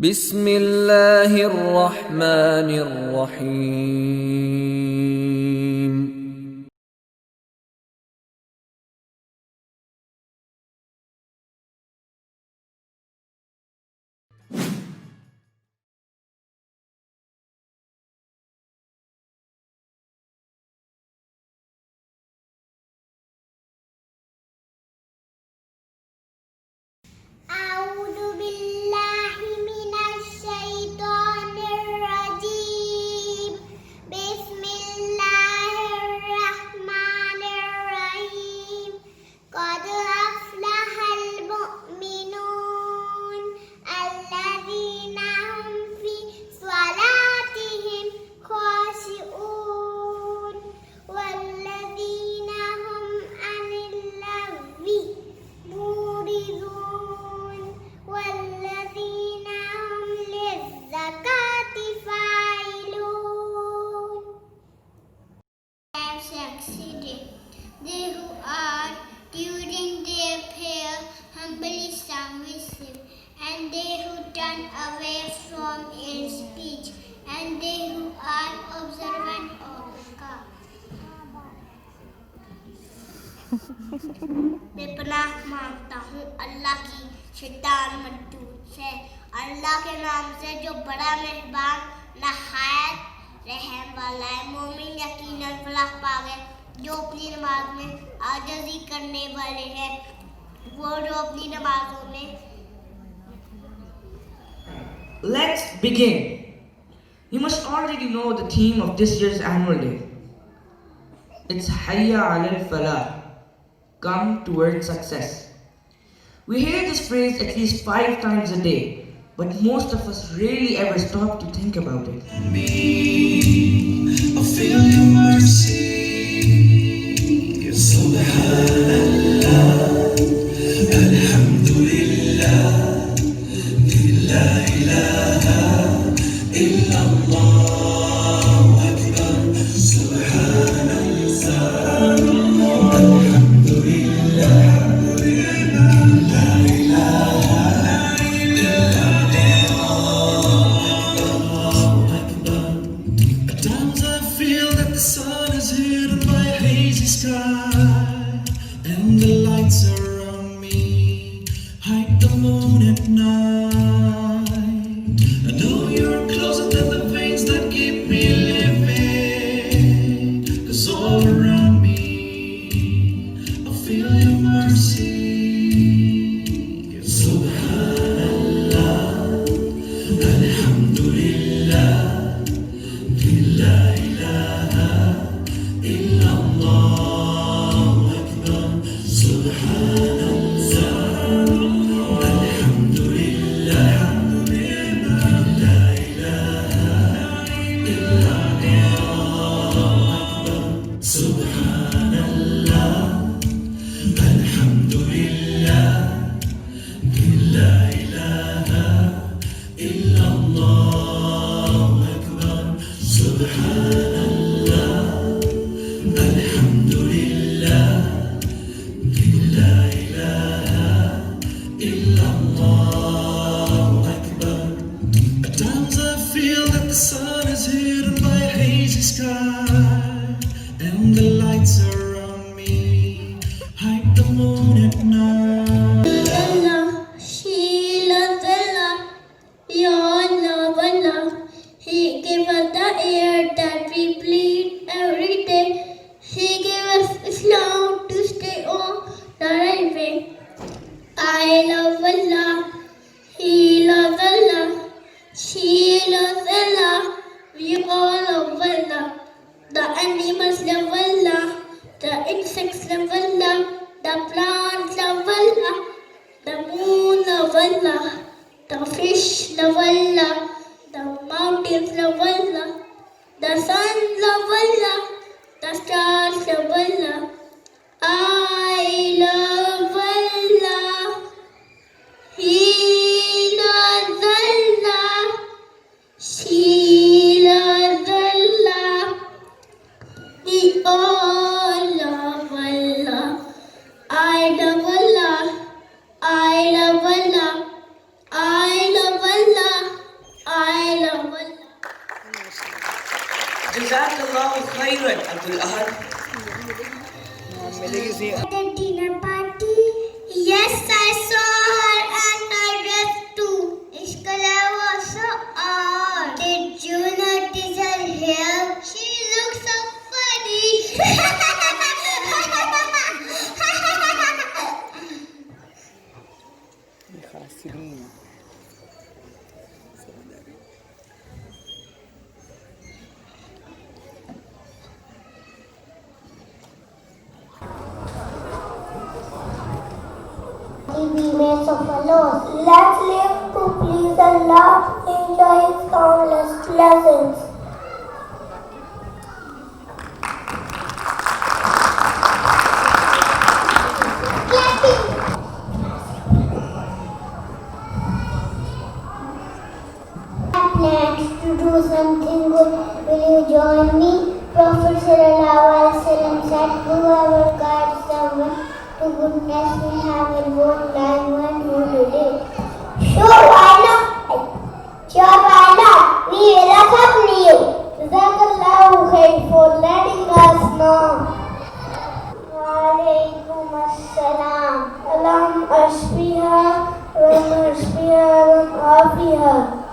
بسم اللہ الرحمن الرحیم. أعوذ بالله من الشيطان الرجيم. بسم الله الرحمن الرحيم. قد أفلح المؤمنون الذين هم في صلاتهم خاشعون والذين هم عن اللغو معرضون والذين هم للزكاة فاعلون. Have succeeded. They who are during their prayer humbly submissive, and they who turn away from ill speech, and they who are observant of God. میں پناہ مانگتا ہوں اللہ کی شیطان مردود سے، اللہ کے نام سے جو بڑا مہربان نہایت رحم والا ہے۔ مومن یقیناً فلاح پا گئے جو اپنی نماز میں عاجزی کرنے والے ہیں، وہ جو اپنی نمازوں میں Let's begin. You must already know the theme of this year's annual day. It's Hayya Alal Falah. Come towards success. We hear this phrase at least 5 times a day, but most of us rarely ever stop to think about it. I feel your mercy. Subhanallah, alhamdulillah, la ilaha illallah, akbar. Subhanallah, alhamdulillah, la ilaha At times I feel that the sun is hidden by a hazy sky, and the lights around me hide the moon at night. I know you're closer than the veins that keep me living, 'cause all around me I feel your mercy. Subhanallah, alhamdulillah, la ilaha illallah, akbar. Subhanallah, alhamdulillah, la ilaha illallah, akbar. Subhanallah, alhamdulillah, la ilaha illallah, akbar. Subhanallah, alhamdulillah, la ilaha illallah, akbar. At times I feel that the sun is hidden by a hazy sky, and the lights around me hide the moon at night. Allah, she loves Allah, Ya Allah, Allah. He gave us the air that we breathe every day. He gave us Islam to stay on the right way. I love Allah, He loves Allah, she loves Allah, we all love Allah. The animals love Allah, the insects love Allah, the plants love Allah, the moon love Allah, the fish love Allah, the mountains love Allah, the sun love Allah, the stars love Allah. I love Allah, He loves Allah, she loves Allah, we all love Allah. I love Allah, I love Allah, I love Allah. Jazakallahu khairan, Abdul Ahad. The dinner party? Yes, I saw her and her dress too. His color was so odd. Did you notice her hair? She looks so funny. Be made of laws. Let's live to please Allah, enjoy His countless blessings. I plan to do something good. Will you join me? Prophet Sallallahu Alaihi Wasallam said, whoever guides someone to goodness will have a good life when who did it. Sure, why not? Sure, why not? We will accompany you. Jazakallahu khair for letting us know. Walaikum assalam. Alam ashbiha wa mashbiha wa afiha.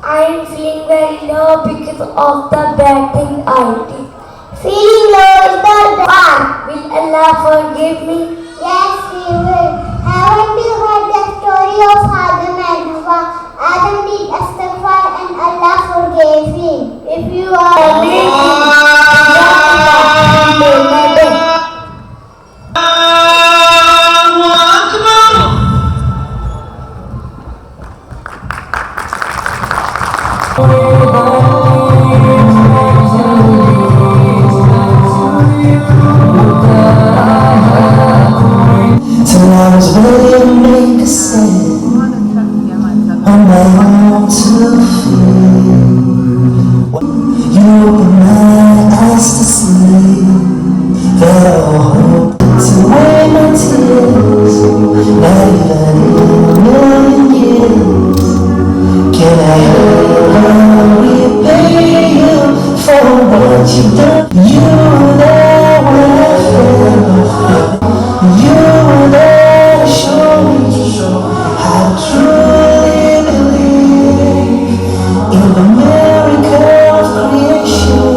I am feeling very low because of the bad thing I did. Feeling low is not bad. Will Allah forgive me? Yes, He will. Haven't you heard the story of Adam and Hawa? Adam did istighfar and Allah forgave him. If you are Till I was ready to make a stand on my own to feel. You opened my eyes to see that all hope to away my tears. Not even in a million years can I ever repay you for what you've done. You were there when I fell. You were there to show me how to truly believe in the miracle of creation,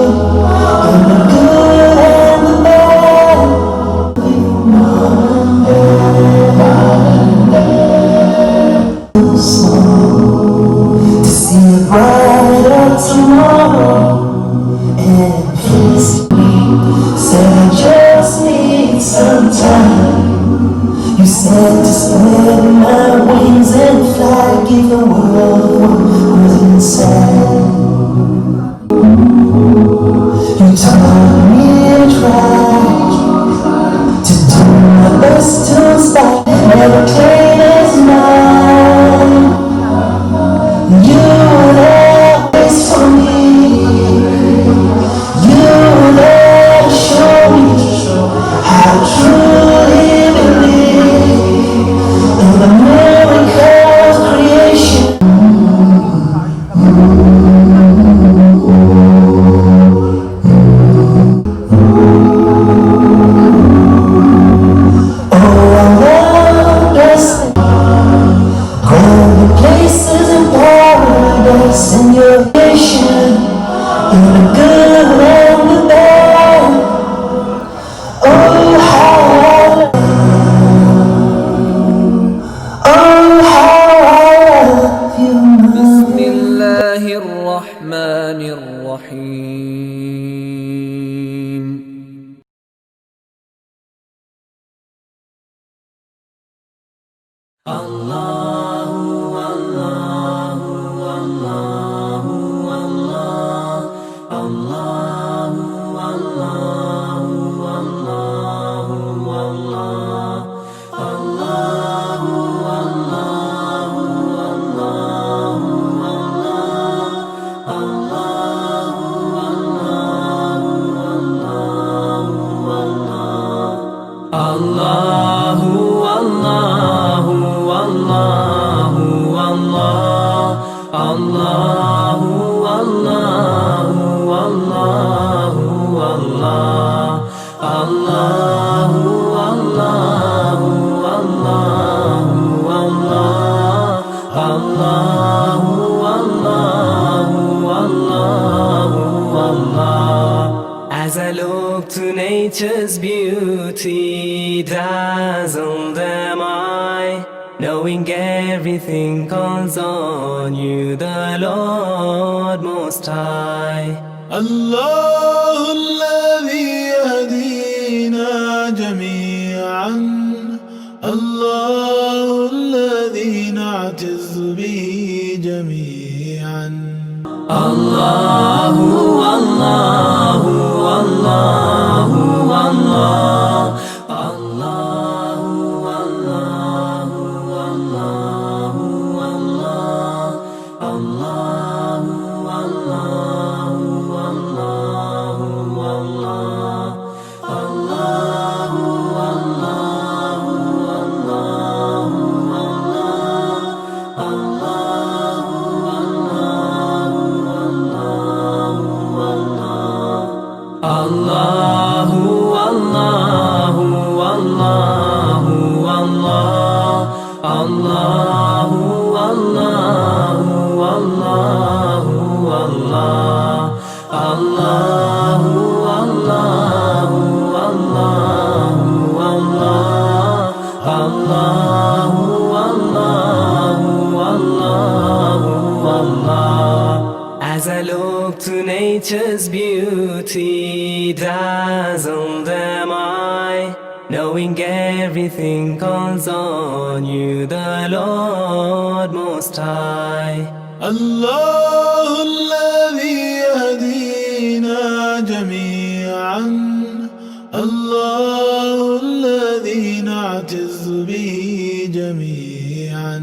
in the good and the bad. To see a brighter tomorrow, and please said I just need some time. You said to spread my wings and fly, give the world what was inside. You taught me to try to do my best to stop, never claim as mine. You were always for me. You were there to show me how to truly believe in the miracle of creation. Oh, I love us. Grand places in paradise in your nation, in the good and the bad. Oh, how I love you. بسم الله الرحمن الرحيم. Allahu, Allahu, Allahu, Allah. Allahu, Allahu, Allahu, Allah. Allahu, Allahu, Allahu, Allah. Allahu, Allahu, Allahu, Allah. As I look to nature's beauty, dazzled am I, knowing everything calls on you, the Lord Most High. الله الذي يهدينا جميعا، الله الذي نعتز به جميعا. Allahu, Allahu, Allahu, Allah. Allahu, Allahu, Allahu, Allah. Allahu, Allahu, Allahu, Allah. Allahu, Allahu, Allahu, Allah. Allahu, Allahu, Allahu, Allahu, Allah. Allahu, Allahu, Allahu, Allah. Allahu, Allahu, Allahu, Allah. Allahu, Allahu, Allahu, Allah. As I look to nature's beauty, dazzled am I, knowing everything calls on you, the Lord Most High. الله الذي يهدينا جميعا، الله الذي نعتز به جميعا.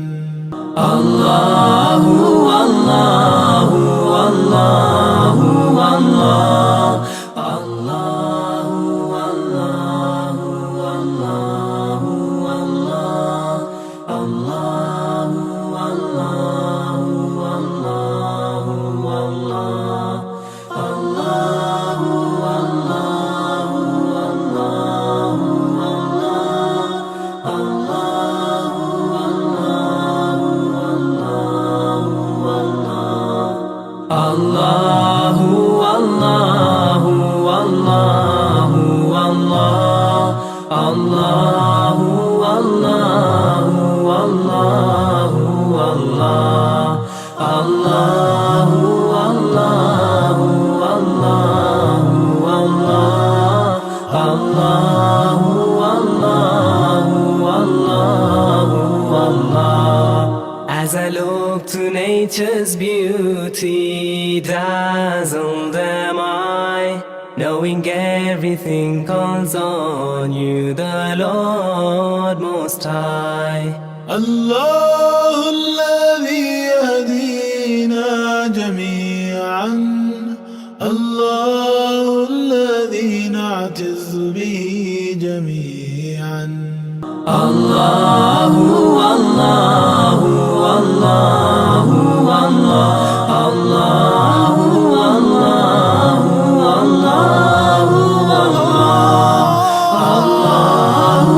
Allahu, Allahu, Allahu, Allah. Allahu, Allahu, Allahu, Allah. Allahu, Allahu, Allahu, Allah. Allahu, Allahu, Allahu, Allah. Allahu, Allahu, Allahu, Allahu, Allah. Allahu, Allahu, Allahu, Allah. Allahu, Allahu, Allahu, Allah. Allahu, Allahu, Allahu, Allah. As I look to nature's beauty, dazzled am I, knowing everything calls on you, the Lord Most High. الله الذي يهدينا جميعا، الله الذي نعتز به جميعا. Allahu, Allahu, Allahu, Allah. Allahu, Allahu, Allahu, Allah. Allahu,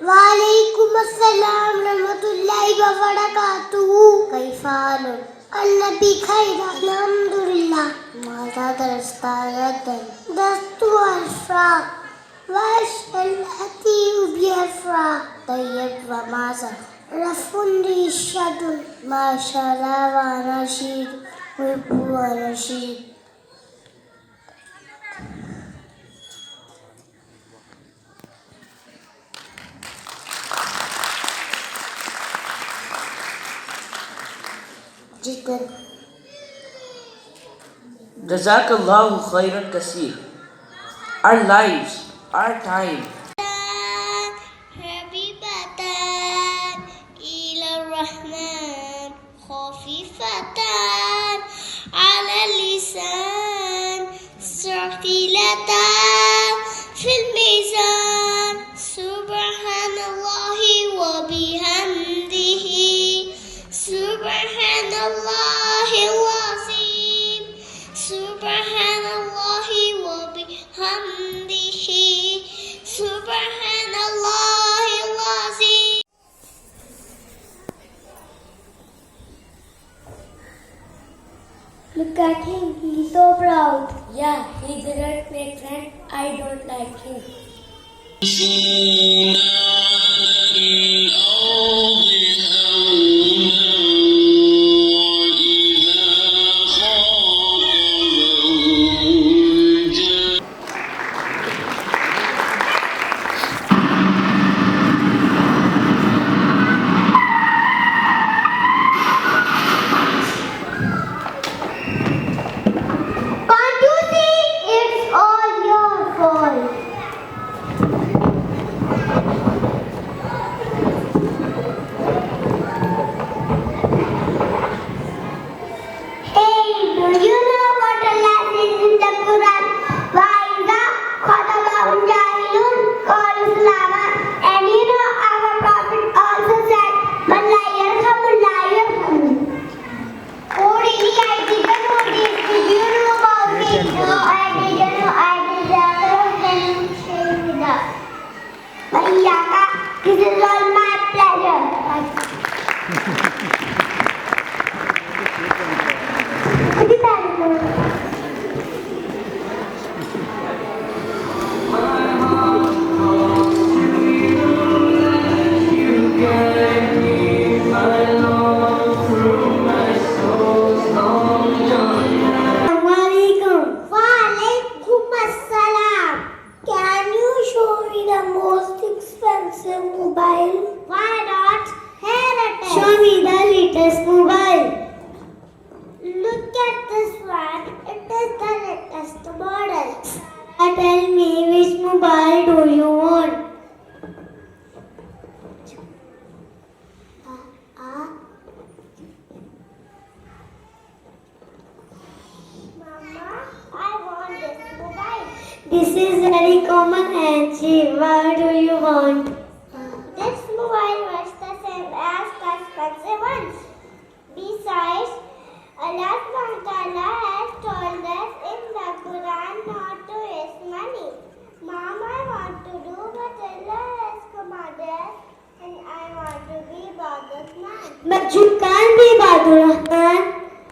وعليكم السلام ورحمة الله وبركاته. كيف حالك؟ أنا بخير الحمد لله. ماذا درست غدا؟ درست الفراق والتي بالفراق. طيب وماذا؟ رفع رشاد ما شاء الله ونشيد ونشيد. جدا. Jazakallahu khairan kaseer. Our lives, our time, حبيبتان إلى الرحمن خفيفتان ثقيلتا في الميزان سبحان الله وبحمده سبحان الله العظيم سبحان الله وبحمده سبحان الله العظيم. Look at him, he's so proud. Yeah, he's a redneck friend. I don't like him. Can't you see? It's all your fault. Hey, do you know what Allah says in the Quran? وَإِذَا خَطَبَهُمْ جَاهِلُونَ قَالُوا سَلَامًا. And you know our Prophet also said, مَنْ لَا يَرْحَمُ لَا يَرْحَمُ. Oh really, I didn't know this. Did you know about it? No, I didn't know. I deserve can you share with us? Bhaiyaka, this is all my pleasure. Walaikum assalam. Can you show me the most expensive mobile? Why not? Here it is. Show me the latest mobile. Look at this one. It is the latest model. Tell me which mobile do you want? Mama, I want this mobile. This is very common and cheap. What do you want? This mobile was the same as the expensive ones. Besides, Allah Ta'ala has told us in the Quran not to waste money. Mom, I want to do what Allah has commanded and I want to be Badur Rahman. But you can't be Badur Rahman.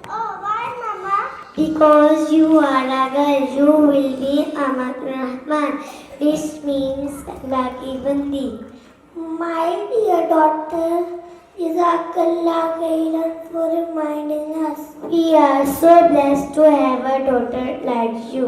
Oh, why, Mama? Because you are a girl, you will be Amar Rahman, which means Lucky Bandi. My dear daughter, Jazakallah khairan for reminding us. We are so blessed to have a daughter like you.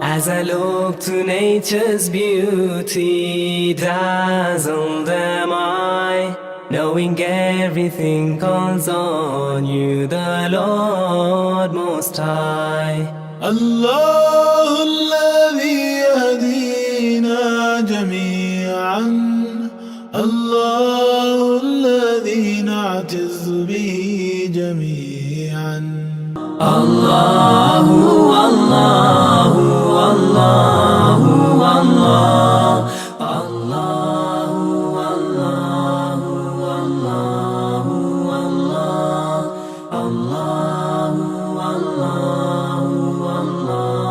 As I look to nature's beauty, dazzled am I, knowing everything calls on you, the Lord Most High. الله الذي يهدينا جميعا الله الذي نعتز به جميعا الله الله الله الله الله الله الله الله الله الله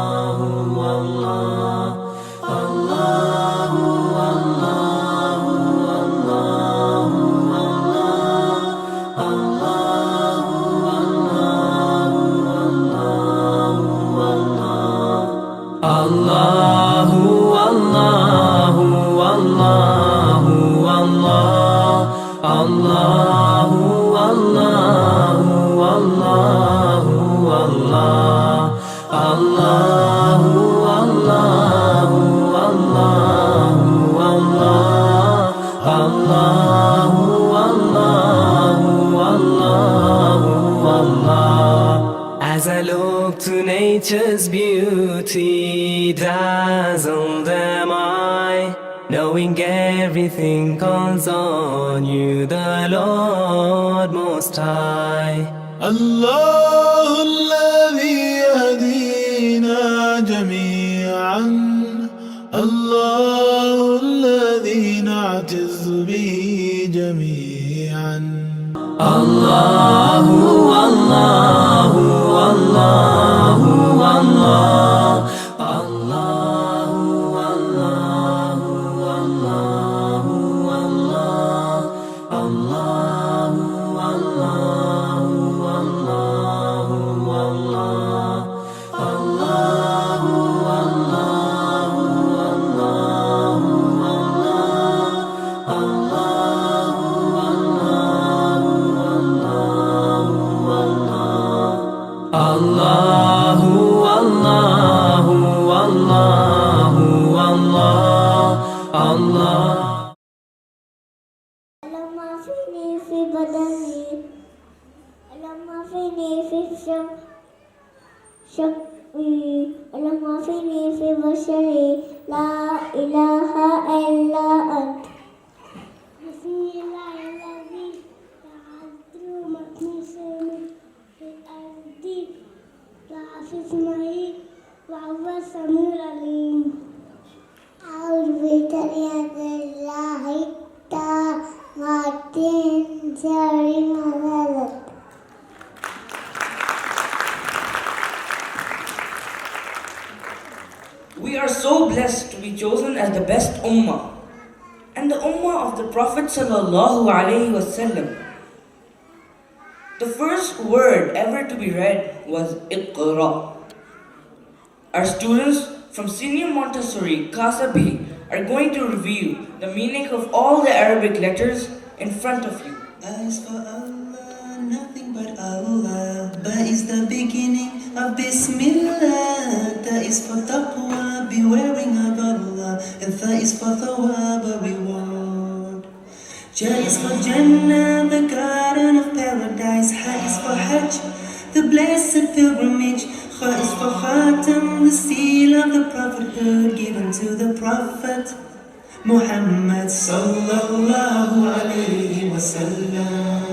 Allahu, Allahu, Allahu, Allah, Allahu, Allahu, Allahu, Allah. As I look to nature's beauty, dazzled am I, knowing everything calls on you, the Lord Most High. الله الذي يهدينا جميعا، الله الذي نعتز به جميعا. Allahu, Allahu, Allahu, Allah, Allahu, Allahu, Allahu, Allah, Allahu, Allahu, Allahu, Allah, Allahu, Allahu, Allahu, Allahu, Allahu, Allahu, Allah. اللهم اعفني في بدني، اللهم اعفني في شقي، اللهم اعفني في بشري، لا إله إلا أنت. بسم الله الذي تعذر مكنسه في الأرض وعفز معي وهو السميع العليم. أعوذ بكلمات الله التامات من شر ما خلق. We are so blessed to be chosen as the best ummah and the ummah of the Prophet sallallahu alaihi wasallam. The first word ever to be read was Iqra. Our students from Senior Montessori Kasabi are going to review the meaning of all the Arabic letters in front of you. Ba is for Allah, nothing but Allah. Ba is the beginning of Bismillah. Ta is for taqwa, bewaring of Allah. And Tha is for thawab, a reward. Ja is for Jannah, the garden of paradise. Ha is for Hajj, the blessed pilgrimage. Kha is for Khatam, the seal of the prophethood given to the Prophet Muhammad sallallahu alayhi wa sallam.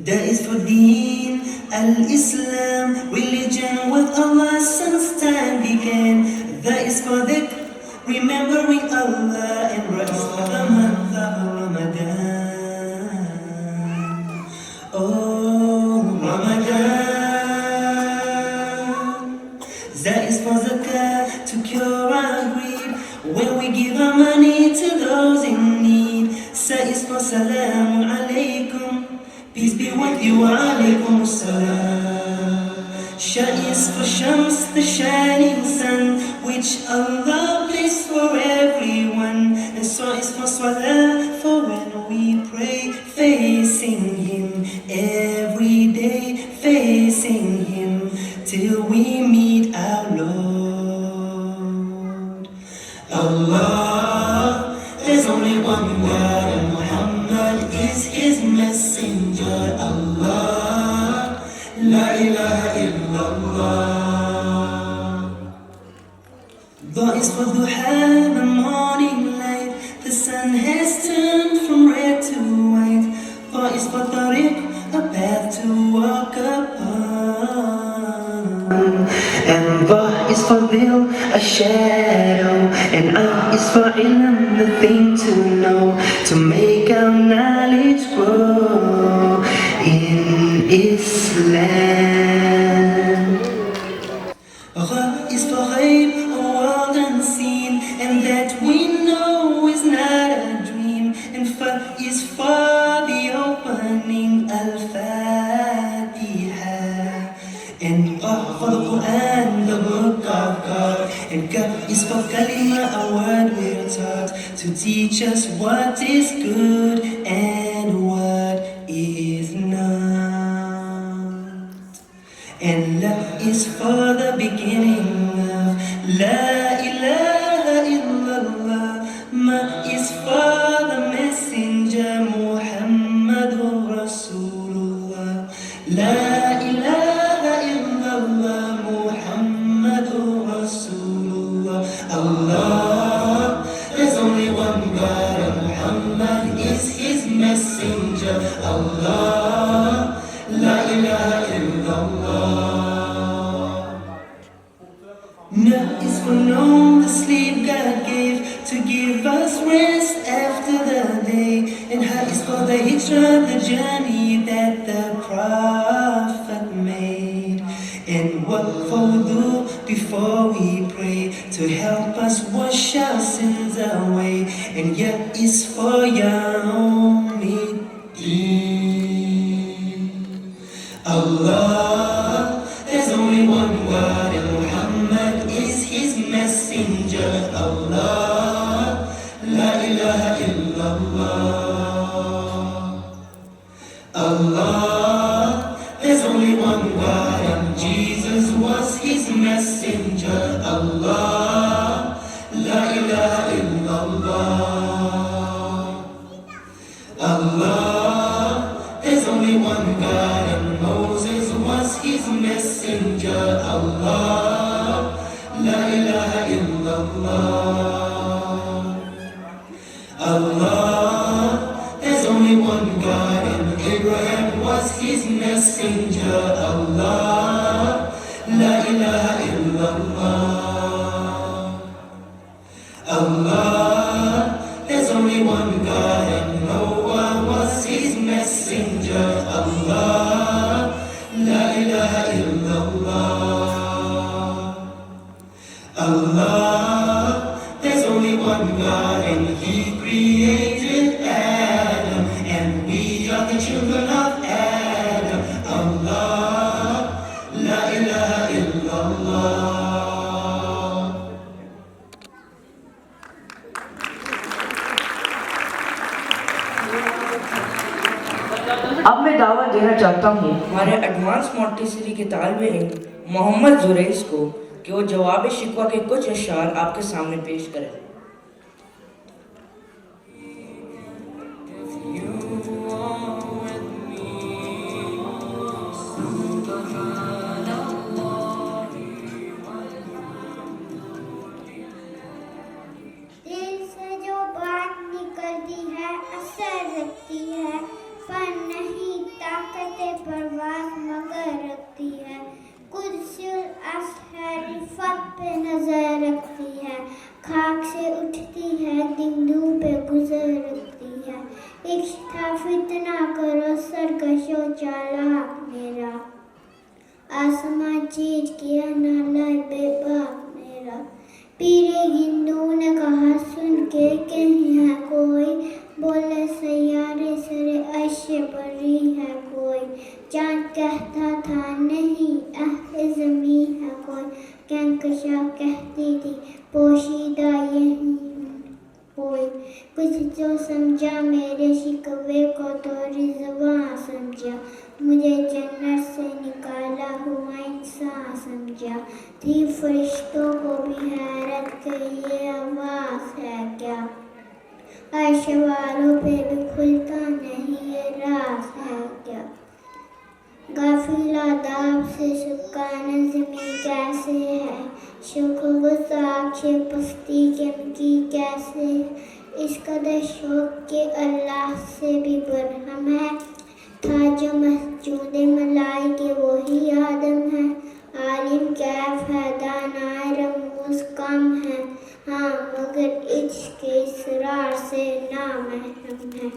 Da is for Deen, al-Islam, religion with Allah since time began. That is for dhikr, remembering Allah, and Ra is for the month of Ramadan. Oh, Ramadan. That is for zakat, to cure our greed, when we give our money to those in need. Sa is for salamu alaykum, peace be with you, wa alaykum salam. Sha is for Shams, the shining sun, which Allah placed for everyone. And so is for Salah, for when we pray, facing Him every day, facing Him till we meet our Lord. Allah, there's only one God, and Muhammad is His messenger. Allah, la ilaha illallah. Dha is for duha, the morning light. The sun has turned from red to white. Dha is for tariq, a path to walk upon. And Dha is for dhil, a shadow. And Al is for ilm, the thing to know, to make our knowledge grow in Islam. Gha is for ghaib, a world unseen, and that we know is not a dream. And Fa is for the opening, Al-Fatiha. And Qaf for the Quran, the book of God. And Kaf is for kalima, a word we're taught, to teach us what is good and what is not. And La is for the beginning of La ilaha illallah. Ma is for the messenger Muhammadur Rasulullah. La ilaha illallah Muhammadur Rasulullah. Allah, there's only one God and Muhammad is his messenger. Allah, La ilaha illallah. Na is for no, the sleep God gave to give us rest after the day. And Ha is for the hijrah, the journey that the Prophet made. And what for wudu before we pray to help us wash our sins away. And Ya is for Yawmiddin. Allah, there's only one God and Muhammad is his messenger. Allah, La ilaha illallah. Allah, there's only one God and Jesus was his messenger. Allah, La ilaha illallah. Allah, there's only one God and Moses was his messenger. Allah, La ilaha illallah. Allah, there's only one God and Abraham was his messenger. Allah, La ilaha illallah. Allah, there's only one God and Noah was his messenger. Allah, La ilaha illallah. Allah, there's only one God and he created Adam and we are the children of Adam. Allah, La ilaha illallah. اب میں دعوت دینا چاہتا ہوں ہمارے advance Montessori کے طالب علم محمد زریس کو کہ وہ جواب شکوہ کے کچھ اشعار آپ کے سامنے پیش کریں. دل سے جو بات نکلتی ہے اثر رکھتی ہے، فن نہیں طاقت پرواز مگر رکھتی ہے، قدس الاصل ہے رفت پہ نظر رکھتی ہے، خاک سے اٹھتی ہے دندو پہ گزر رکھتی ہے، عشق تھا فتنہ کرو سرکشو چالاک میرا، آسماں چیٹ کیا نہ لائے بے باک میرا، پیرے ہندو نے کہا سن کے کہیں ہے کوئی، بولے سیارے سرے عرش بری ہے کوئی، چاند کہتا تھا نہیں اہل زمین ہے کوئی، کہکشاں کہتی تھی پوشیدہ یہی کوئی، کچھ جو سمجھا میرے شکوے کو تو رضواں سمجھا، مجھے جنت سے نکالا ہوا انسان سمجھا، تھی فرشتوں کو بھی حیرت کہ یہ آواز ہے کیا، عرش والوں پہ بھی کھلتا نہیں یہ راز ہے کیا، غافل آداب سے سکان زمین کیسے ہے، شکر گزار سے پستی کی کیسے ہے، اس قدر شوق کے اللہ سے بھی برہم ہے، تھا جو مسجود ملائکے وہی آدم ہے، عالم کیف ہے دانائے رموز کم ہے، ہاں مگر عشق کے اسرار سے نامحرم ہے،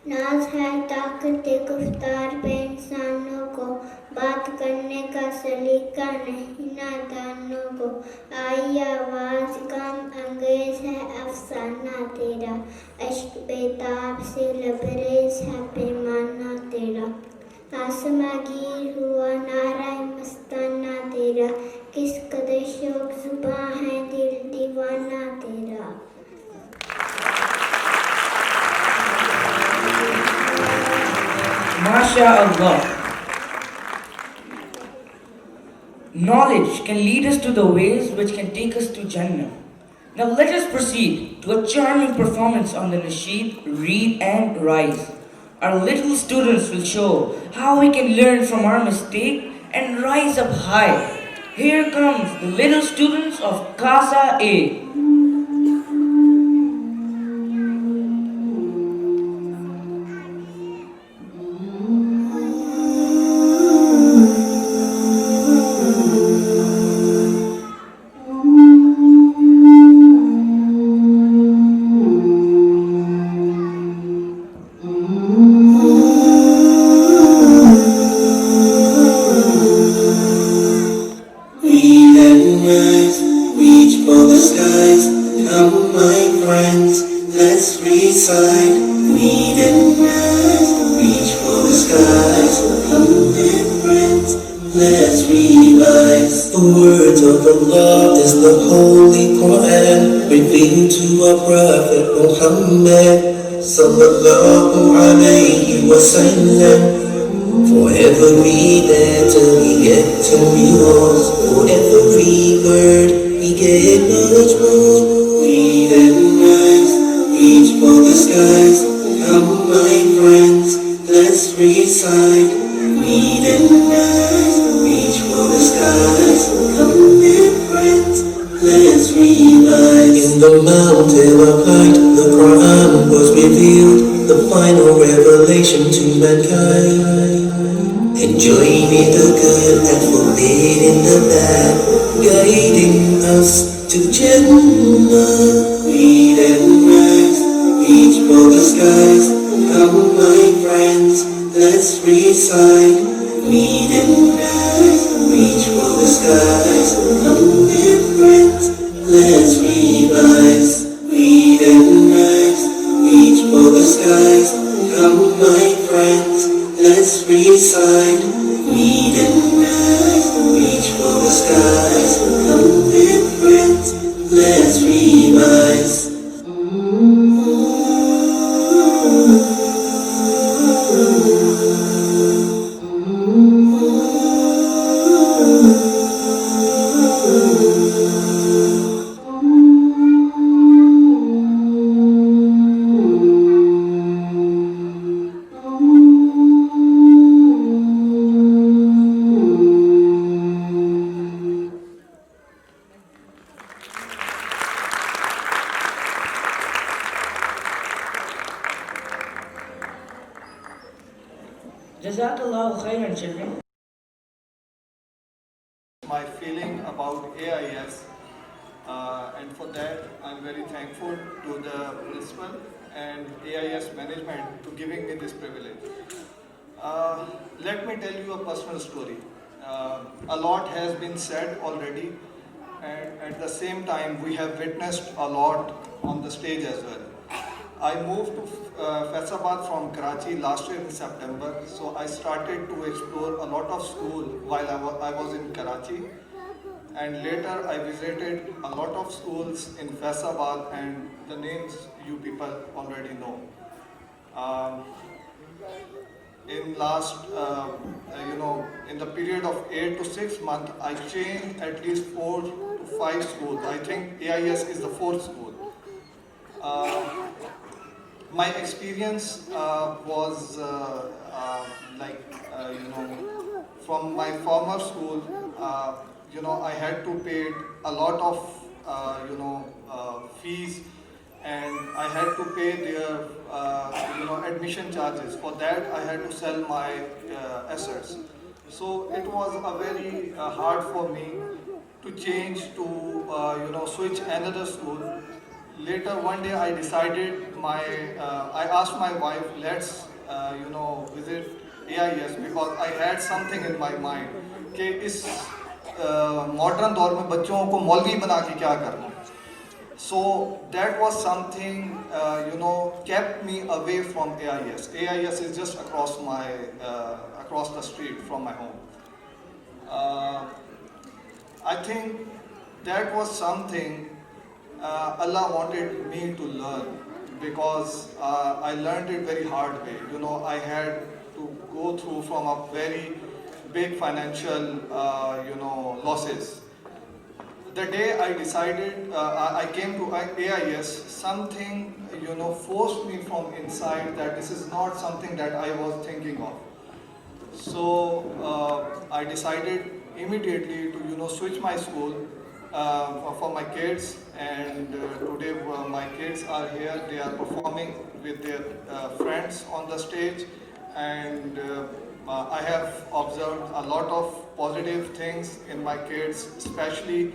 ناز ہے طاقت گفتار پہ انسانوں کو، بات کرنے کا سلیقہ نہیں نادانوں کو، آئی آواز غم انگیز ہے افسانہ تیرا، اشک بیتاب سے لبریز ہے پیمانہ تیرا، آسماں گیر ہوا نعرہ مستانہ تیرا، کس قدر شوق زباں ہے دل دیوانہ تیرا. ماشاء اللہ. Knowledge can lead us to the ways which can take us to Jannah. Now let us proceed to a charming performance on the nasheed, Read and Rise. Our little students will show how we can learn from our mistake and rise up high. Here comes the little students of Casa A. Read and rise, reach for the skies. Come, my friends, let's recite. Read and rise, reach for the skies. Come, my friends, let's revise. The words of Allah is the Holy Quran, revealed to our Prophet Muhammad sallallahu alayhi wa sallam. For every letter we get to rewards, for every word we get much more. Read and rise, reach for the skies. Come, my friends, let's recite. Read and rise, reach for the skies. Come, my friends, let's revise. In the mountain of light, the Quran was revealed, the final revelation to mankind. Enjoying the good and forbidding the bad, guiding us to Jannah. Read and rise, reach for the skies. Come, my friends, let's recite. Read and rise, reach for the skies. Come, my friends, let's revise. Read and rise, reach for the skies. Come, my friends, let's recite. Read and rise, reach for the skies. Come, my friends, let's revise. Jazakallahu khairan, children. My feeling about AIS, and for that I'm very thankful to the principal and AIS management to giving me this privilege. Let me tell you a personal story. A lot has been said already, and at the same time we have witnessed a lot on the stage as well. I moved to Faisabad from Karachi last year in September, so I started to explore a lot of school while I was in Karachi, and later I visited a lot of schools in Faisabad, and the names you people already know. In last, in the period of 8 to 6 months, I changed at least 4 to 5 schools. I think AIS is the 4th school. My experience was from my former school. I had to pay a lot of fees, and I had to pay their admission charges. For that, I had to sell my assets. So it was a very hard for me to change to switch another school. Later one day I decided I asked my wife, let's visit AIS, because I had something in my mind कि इस modern दौर में बच्चों को मौलवी बना के क्या करना. So that was something kept me away from AIS. AIS is just across the street from my home. I think that was something Allah wanted me to learn, because I learned it very hard way. I had to go through from a very big financial, losses. The day I decided, I came to AIS, something, forced me from inside that this is not something that I was thinking of. So I decided immediately to, switch my school for my kids, and today my kids are here. They are performing with their friends on the stage, and I have observed a lot of positive things in my kids, especially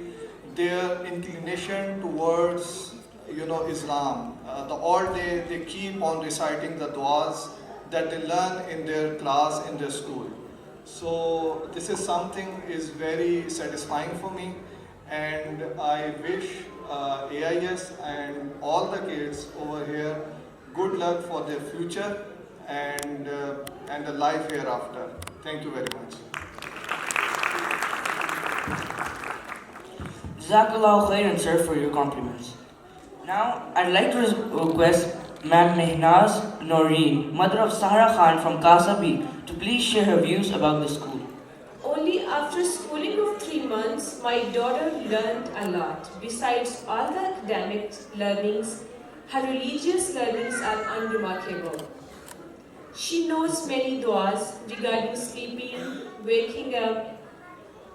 their inclination towards, Islam. All day they keep on reciting the du'as that they learn in their class, in their school. So this is something is very satisfying for me, and I wish AIS and all the kids over here good luck for their future and the life hereafter. Thank you very much. Jazakallahu khairan, sir, for your compliments. Now, I'd like to request Ma'am Mehnaz Noreen, mother of Sahara Khan from Kasabi, to please share her views about the school. Only after schooling of 3 months, my daughter learned a lot. Besides all the academic learnings, her religious learnings are unremarkable. She knows many du'as regarding sleeping, waking up,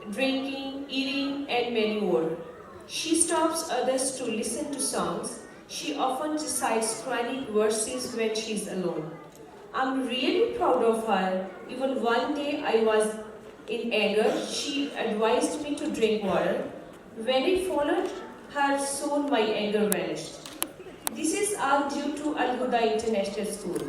drinking, eating, and many more. She stops others to listen to songs. She often recites Quranic verses when she is alone. I'm really proud of her. Even one day I was in anger. She advised me to drink water. When I followed her, soon my anger vanished. This is all due to Al Huda International School.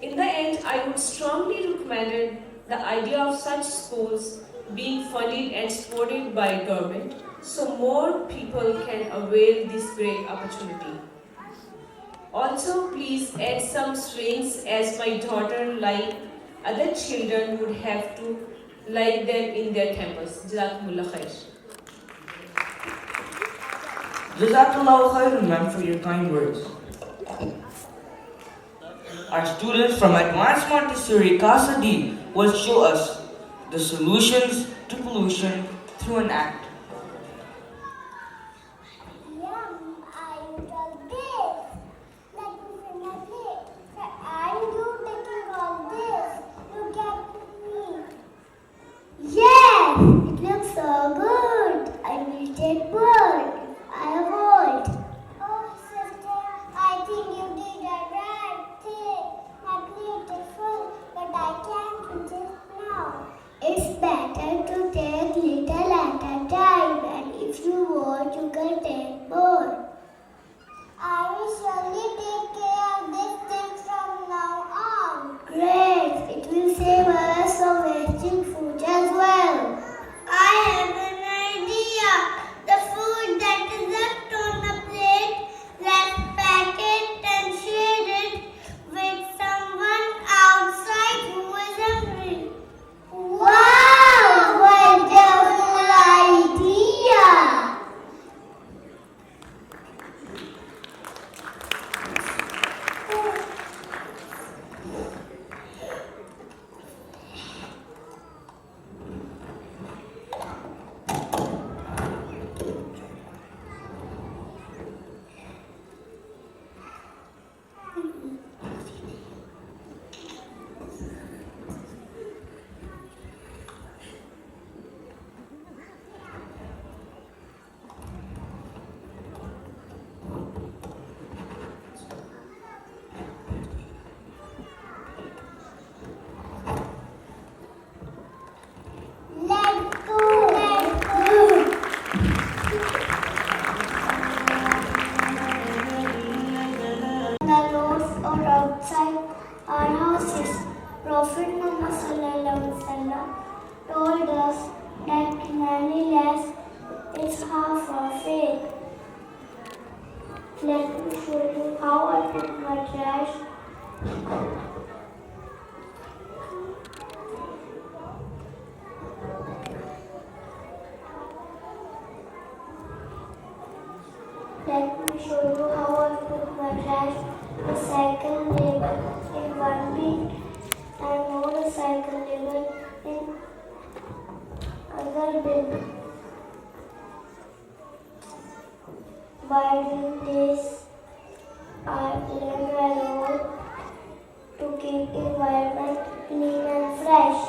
In the end, I would strongly recommend the idea of such schools being funded and supported by government, so more people can avail this great opportunity. Also, please add some swings, as my daughter, like other children, would have to like them in their campus. Jazakumullah khair. Jazakallahu khairan, ma'am, for your kind words. Our students from Advanced Montessori Kasadi will show us the solutions to pollution through an act. Yum, I love this. Let me finish it. Are you taking all this? Look at me. Yes, it looks so good. I will take one. I avoid. Oh, sister, I think you did the right thing. My plate is full, but I can't eat it now. It's better to take little at a time, and if you want, you can take more. I will surely take care of this thing from now on. Great! It will save us from wasting food as well. I have an idea. The food that is left on the plate, let's pack it and share it with someone outside who is hungry. Wow! Wonderful idea! Let's go! Let's go! The roads or outside our houses, Prophet Muhammad sallallahu alaihi wasallam told us that cleanliness is half our faith. Let me show you how I put my trash. Let me show you how I put my trash recycle label in one bin and more recycle label in Asghar bin. By doing this, I play a role to keep environment clean and fresh.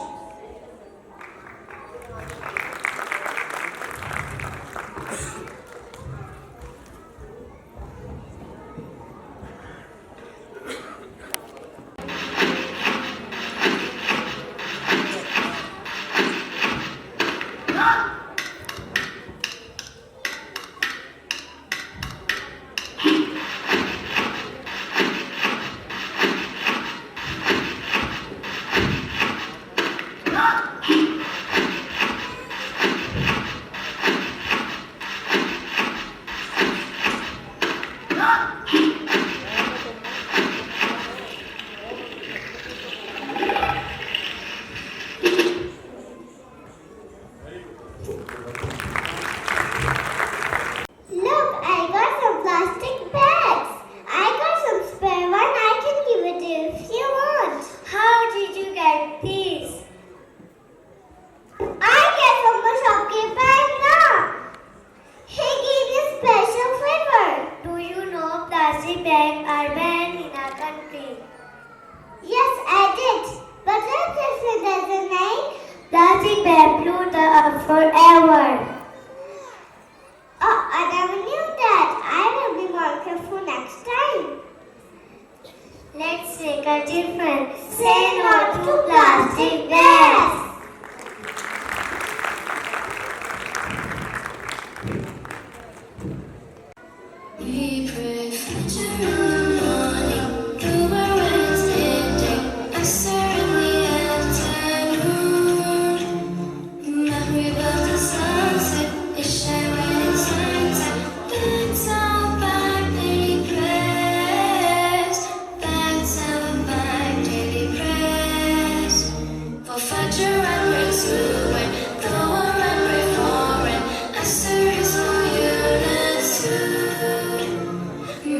Look, I got some plastic bags. I got some spare one. I can give it to you if you want. How did you get these? I get from the shopkeeper now. He gave me special flavor. Do you know plastic bags are banned in our country? Yes, I did. But if it doesn't name, Plastic bag pollute the earth forever. oh, I never knew that. I will be more careful next time. Let's make a difference. Say no to plastic bags. We pray for morning, through a Wednesday day, a ceremony afternoon. Maghrib of the sunset, Isha when it's sunset. That's our five daily prayers. That's our five daily prayers. For Fajr and pray to and Dhuhr and pray for and Asr is for Yunus too.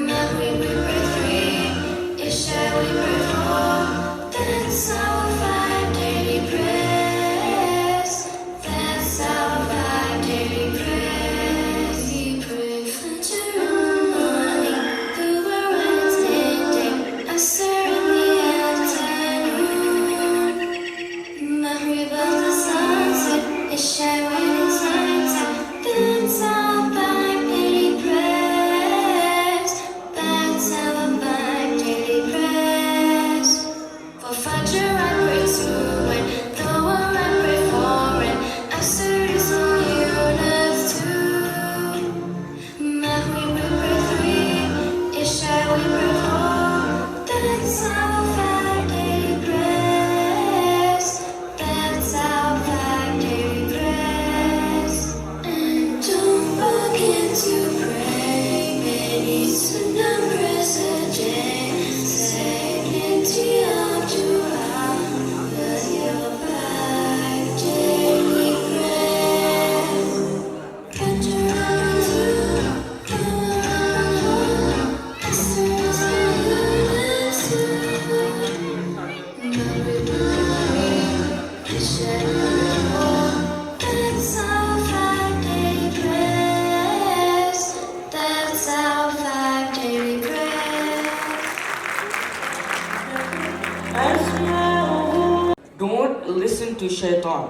Maghrib we pray three, Isha we pray four. That's our five daily prayers. That's our five daily prayers. We pray Fajr in the morning, through a Wednesday day, Asr in the afternoon. Maghrib of the sunset, Isha when it's sunset. That's our five daily prayers. That's our five daily prayers. For Fajr I pray two and Dhuhr I pray four and Asr is on Yunus too. Maghrib we pray three, Isha we pray four. That's our five daily prayers. That's our five daily prayers. And don't forget to pray many numbers a day. Say plenty of dua with your five daily prayers. Fajr and Dhuhr, Asr is on Yunus too. Maghrib and Isha and Dhuhr. That's our five daily prayers. That's our five daily prayers. Don't listen to shaitan.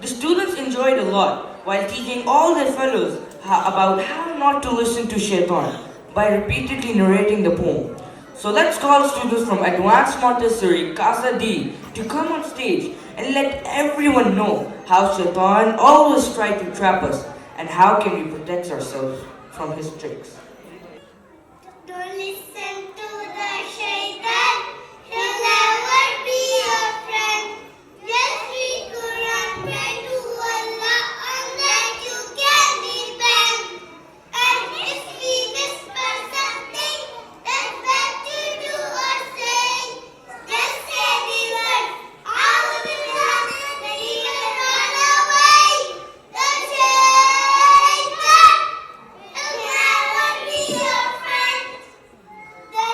The students enjoyed a lot while teaching all their fellows about how not to listen to shaitan by repeatedly narrating the poem. So let's call students from Advanced Montessori Casa D to come on stage and let everyone know how shaitan always tried to trap us and how can we protect ourselves from his tricks. Don't listen to the shaitan. He'll never be your friend. Just read Quran, pray to Allah, on that you can depend. And if we whisper something that's bad to do or say, just say the word, A'udhu Billah, then he will run away. The shaitan will never be your friend. The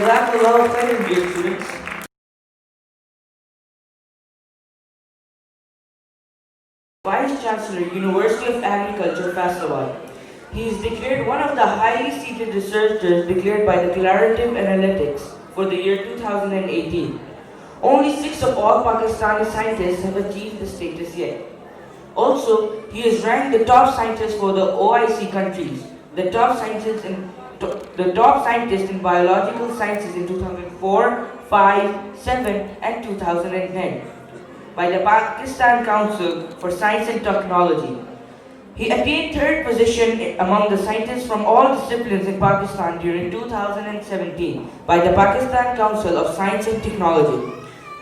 Jazakallahu khairan, dear students. Vice Chancellor, University of Agriculture, Faisalabad. He is declared one of the highly seated researchers declared by the Claritative Analytics for the year 2018. Only 6 of all Pakistani scientists have achieved this status yet. Also, he is ranked the top scientist for the OIC countries, the top scientist in biological sciences in 2004, 5, 7, and 2010 by the Pakistan Council for Science and Technology. He attained third position among the scientists from all disciplines in Pakistan during 2017 by the Pakistan Council of Science and Technology.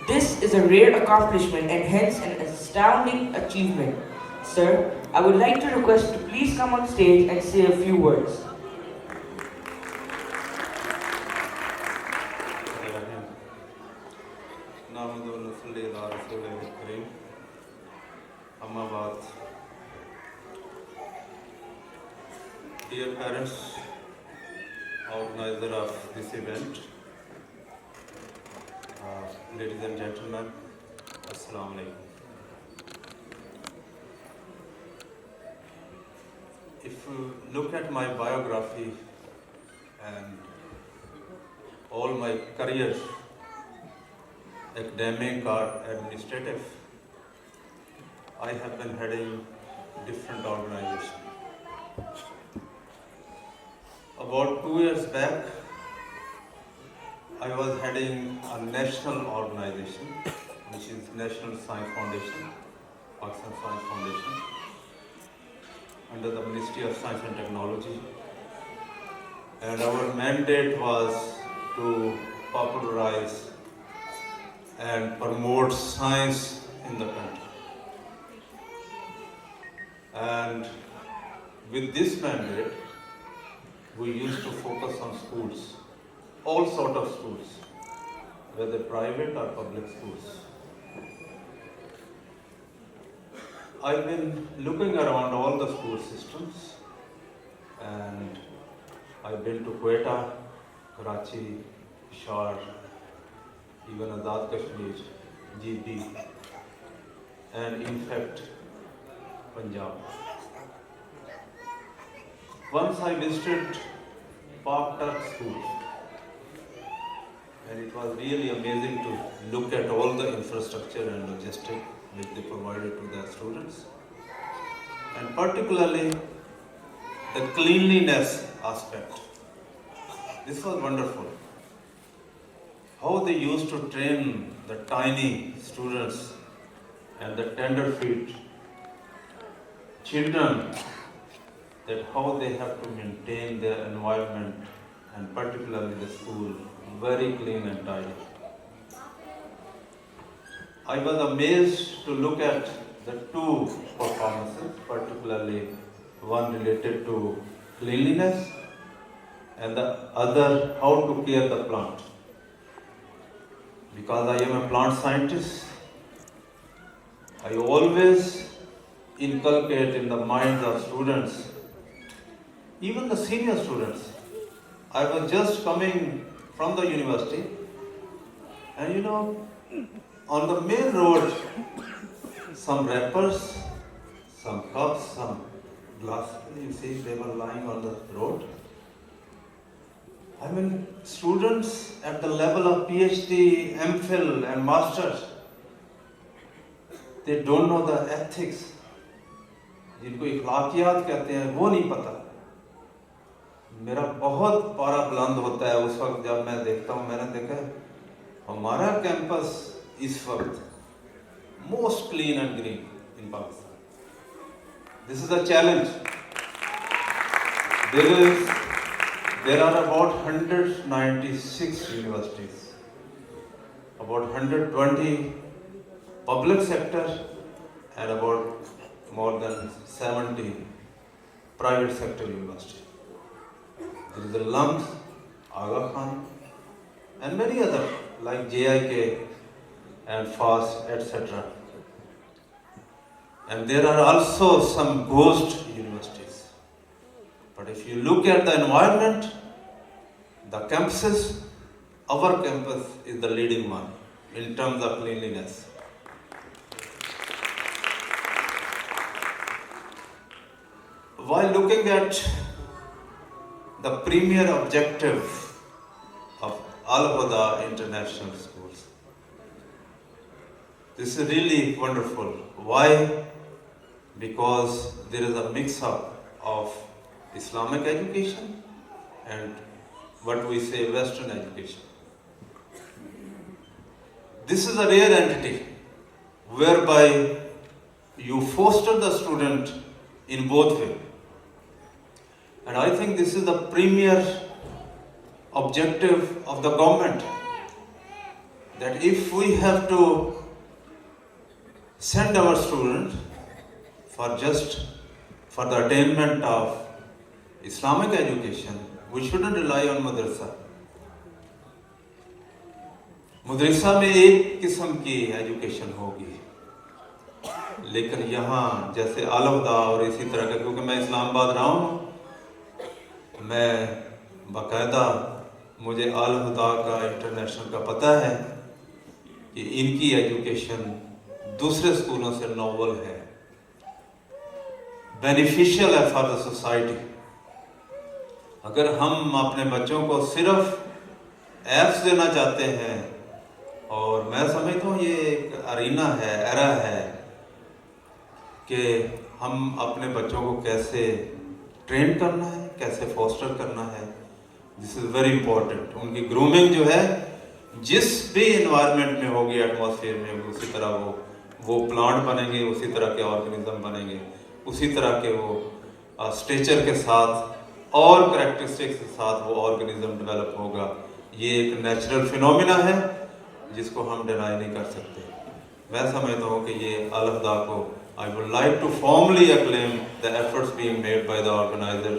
This is a rare accomplishment and hence an astounding achievement. Sir, I would like to request to please come on stage and say a few words. Dear parents, organizer of this event, ladies and gentlemen, Assalamu alaikum. If you look at my biography and all my career, academic or administrative, I have been heading different organizations. About 2 years back, I was heading a national organization, which is National Science Foundation, Pakistan Science Foundation, under the Ministry of Science and Technology. And our mandate was to popularize and promote science in the country. And with this mandate, we used to focus on schools, all sort of schools, whether private or public schools. I've been looking around all the school systems, and I've been to Quetta, Karachi, Peshawar, even Azad Kashmir, GB, and in fact, Punjab. Once I visited Pak Turk School, and it was really amazing to look at all the infrastructure and logistics which they provided to their students, and particularly the cleanliness aspect. This was wonderful. How they used to train the tiny students and the tender-feet children, that how they have to maintain their environment and particularly the school very clean and tidy. I was amazed to look at the two performances, particularly one related to cleanliness and the other how to care the plant. Because I am a plant scientist, I always inculcate in the minds of students, even the senior students. I was just coming from the university, and on the main road, some wrappers, some cups, some glasses, they were lying on the road. I mean, students at the level of PhD, MPhil and Masters, they don't know the ethics. जिनको इखलाकियात कहते हैं वो नहीं पता. मेरा बहुत पारा बुलंद होता है उस वक्त जब मैं देखता हूँ. मैंने देखा हमारा कैंपस इस वक्त most clean and green in Pakistan. This is a challenge. There are about 196 universities, about 120 public sector, and about more than 70 private sector universities. There is a LUMS, Aga Khan, and many other like JIK and FAST, etc. And there are also some ghost universities. But if you look at the environment, the campuses, our campus is the leading one in terms of cleanliness. While looking at the premier objective of Al-Huda International Schools, this is really wonderful. Why? Because there is a mix-up of Islamic education and what we say Western education. This is a rare entity whereby you foster the student in both ways. And I think this is the premier objective of the government, that if we have to send our students for the attainment of Islamic education, we shouldn't rely on madrasa. मदरसा में एक किस्म की education होगी, लेकिन यहाँ जैसे आल-हुदा और इसी तरह का, क्योंकि मैं इस्लामाबाद रहा हूँ, मैं बाकायदा मुझे आल-हुदा का इंटरनेशनल का पता है कि इनकी एजुकेशन दूसरे स्कूलों से नोवेल है, बेनिफिशियल है फॉर द सोसाइटी। अगर हम अपने बच्चों को सिर्फ एप्स देना चाहते हैं, और मैं समझता हूँ ये एक अरीना है, एरा है कि हम अपने बच्चों को कैसे ट्रेन करना है, कैसे फोस्टर करना है, दिस इज़ वेरी इंपॉर्टेंट। उनकी ग्रूमिंग जो है जिस भी इन्वायरमेंट में होगी, एटमॉस्फेयर में, उसी तरह वो प्लांट बनेंगे, उसी तरह के ऑर्गेनिज्म बनेंगे, उसी तरह के वो स्टेचर के साथ और करैक्टरिस्टिक्स के साथ वो ऑर्गेनिज्म डेवलप होगा। ये एक नेचुरल फिनोमिना है जिसको हम डिनाई नहीं कर सकते। मैं समझता हूँ कि ये अल-हुदा को, I would like to formally acclaim the efforts being made by the organizer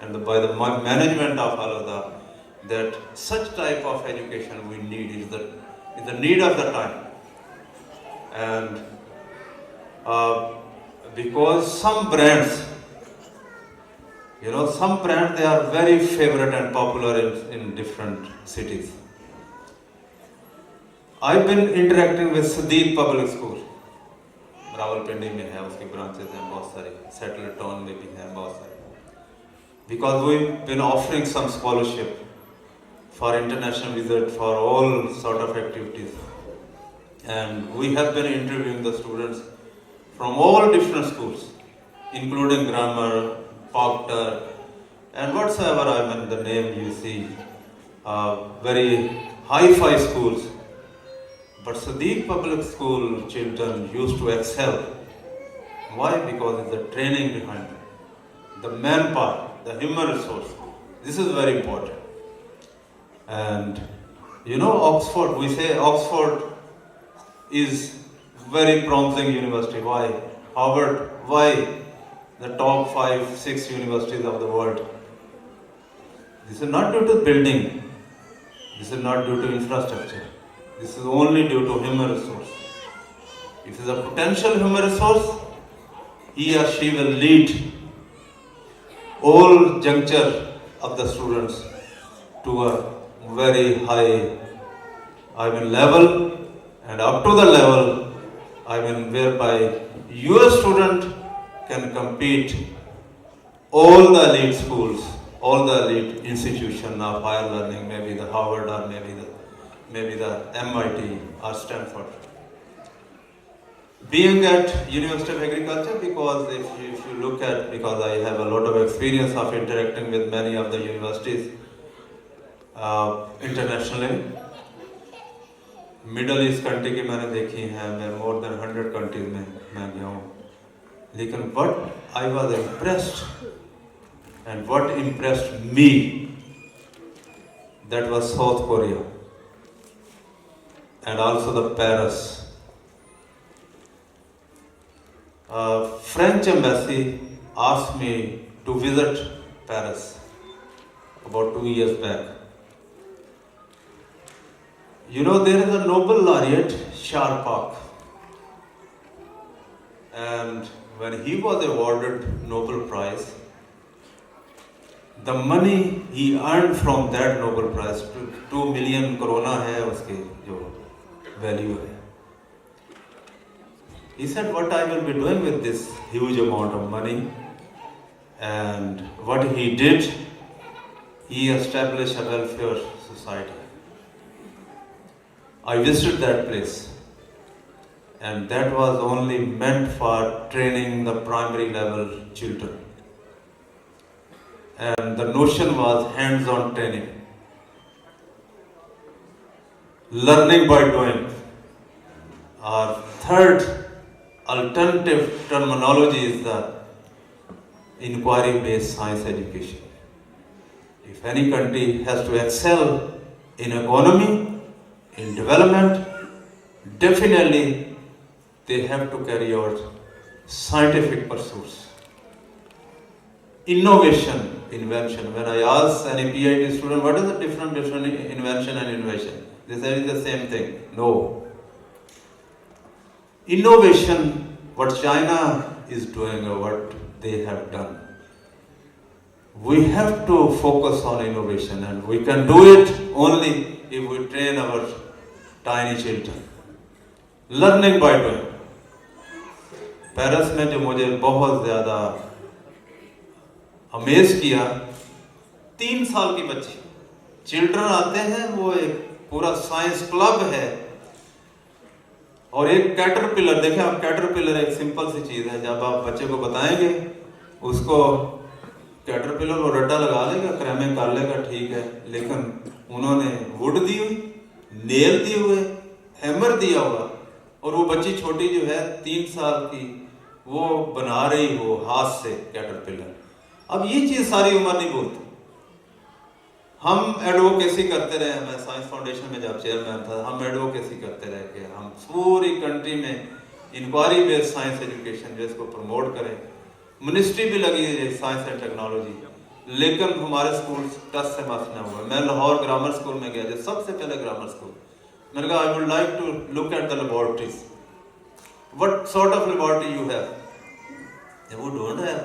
and by the management of Al-Huda, that such type of education we need is the need of the time. And because some brands, they are very favorite and popular in different cities. I've been interacting with Siddiq Public School, Rawalpindi में है, उसकी branches हैं बहुत सारी, settle town में भी हैं बहुत सारी, because we've been offering some scholarship for international visit for all sort of activities, and we have been interviewing the students from all different schools, including grammar, Proctor, and whatsoever the name you see, very hi-fi schools. But Siddiq Public School children used to excel. Why? Because it's the training behind it, the manpower, the human resource. This is very important. And Oxford, we say Oxford is very promising university. Why? Harvard, why? The top 5-6 universities of the world. This is not due to building. This is not due to infrastructure. This is only due to human resource. If it is a potential human resource, he or she will lead all juncture of the students to a very high level, and up to the level whereby your student can compete all the elite schools, all the elite institutions of higher learning, maybe the Harvard or maybe the MIT or Stanford. Being at University of Agriculture, because if you look at, because I have a lot of experience of interacting with many of the universities internationally, middle east country की मैंने देखी हैं, मैं more than 100 countries में मैं गया हूँ, लेकिन what I was impressed and what impressed me, that was South Korea and also the Paris. French embassy asked me to visit Paris about 2 years back. There is a Nobel laureate, Sharpak, and when he was awarded Nobel Prize, the money he earned from that Nobel Prize, 2 million corona hai uske jo value hai. He said, what I will be doing with this huge amount of money? And what he did, he established a welfare society. I visited that place, and that was only meant for training the primary level children. And the notion was hands-on training, learning by doing. Our third alternative terminology is the inquiry-based science education. If any country has to excel in economy, in development, definitely they have to carry out scientific pursuits. Innovation, invention. When I ask any PhD student, what is the difference between invention and innovation? They say it's the same thing. No. Innovation, what China is doing or what they have done. We have to focus on innovation, and we can do it only if we train our tiny children. Learning by doing. Paris में जो मुझे बहुत ज़्यादा amaze किया, 3 साल की बच्ची, children आते हैं, वो एक पूरा साइंस क्लब है, और एक कैटरपिलर, देखें आप, कैटरपिलर एक सिंपल सी चीज़ है, जब आप बच्चे को बताएंगे, उसको कैटरपिलर वो रट्टा लगा लेगा, क्रैमिंग कर लेगा, ठीक है, लेकिन उन्होंने वुड दी हुई, नेल दिए हुए, हैमर दिया हुआ, और वो बच्ची छोटी जो है 3 साल की, वो बना रही हो हाथ से कैटरपिलर। अब ये चीज़ सारी उम्र नहीं बोलती। हम एडवोकेसी करते रहे, मैं साइंस फाउंडेशन में जब चेयरमैन था, हम एडवोकेसी करते रहे कि हम पूरी कंट्री में इंक्वायरी बेस्ड साइंस एजुकेशन जो इसको प्रमोट करें। मिनिस्ट्री भी लगी है साइंस एंड टेक्नोलॉजी, लेकिन हमारे स्कूल टच से मस न हुए। मैं लाहौर ग्रामर स्कूल में गया, जो सबसे पहले ग्रामर स्कूल, मैंने कहा I would like to look at the laboratories, what sort of laboratory you have? वो डोंट हैव।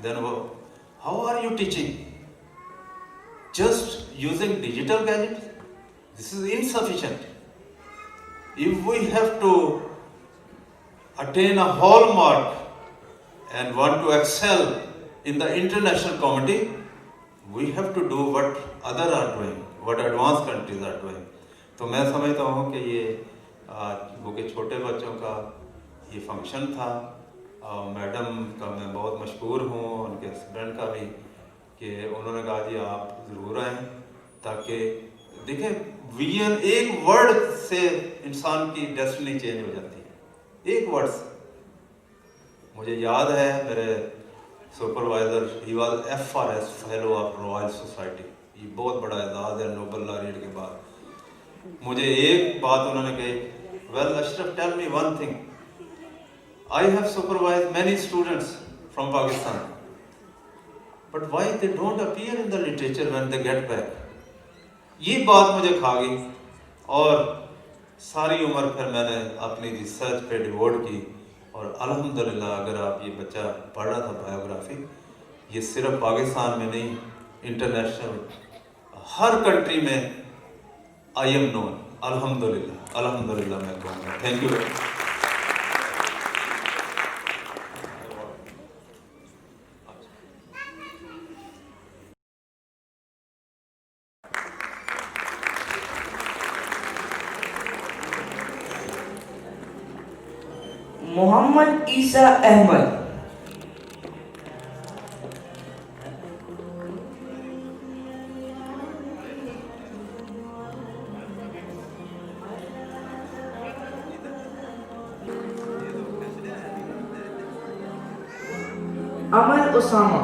देन वो how are you teaching? Just using digital gadgets? This is insufficient. If we have to attain a hallmark and want to excel in the international community, we have to do what others are doing, what advanced countries are doing. तो मैं समझता हूँ कि ये वो के छोटे बच्चों का ये फंक्शन था, मैडम का मैं बहुत मशहूर हूँ, उनके हस्बैंड का भी, कि उन्होंने कहा जी आप ज़रूर आएँ, ताकि देखें विजन, एक वर्ड से इंसान की डेस्टिनी चेंज हो जाती है, एक वर्ड से। मुझे याद है मेरे supervisor, he was FRS fellow of royal society, ये बहुत बड़ा एजाज़ है नोबेल लॉरेट के बाद। मुझे एक बात उन्होंने कही, well Ashraf tell me one thing, I have supervise many students from Pakistan, but why they don't appear in the literature when they get back? ये बात मुझे खा गई, और सारी उम्र फिर मैंने अपनी रिसर्च पे डिवोट की, और अल्हम्दुलिल्लाह अगर आप ये बच्चा पढ़ रहा था बायोग्राफी, ये सिर्फ पाकिस्तान में नहीं, इंटरनेशनल हर कंट्री में आई एम नोन, अल्हम्दुलिल्लाह, अल्हम्दुलिल्लाह मैं कहूँगा। Thank you. Muhammad Isa Ahmad. Amal Osama.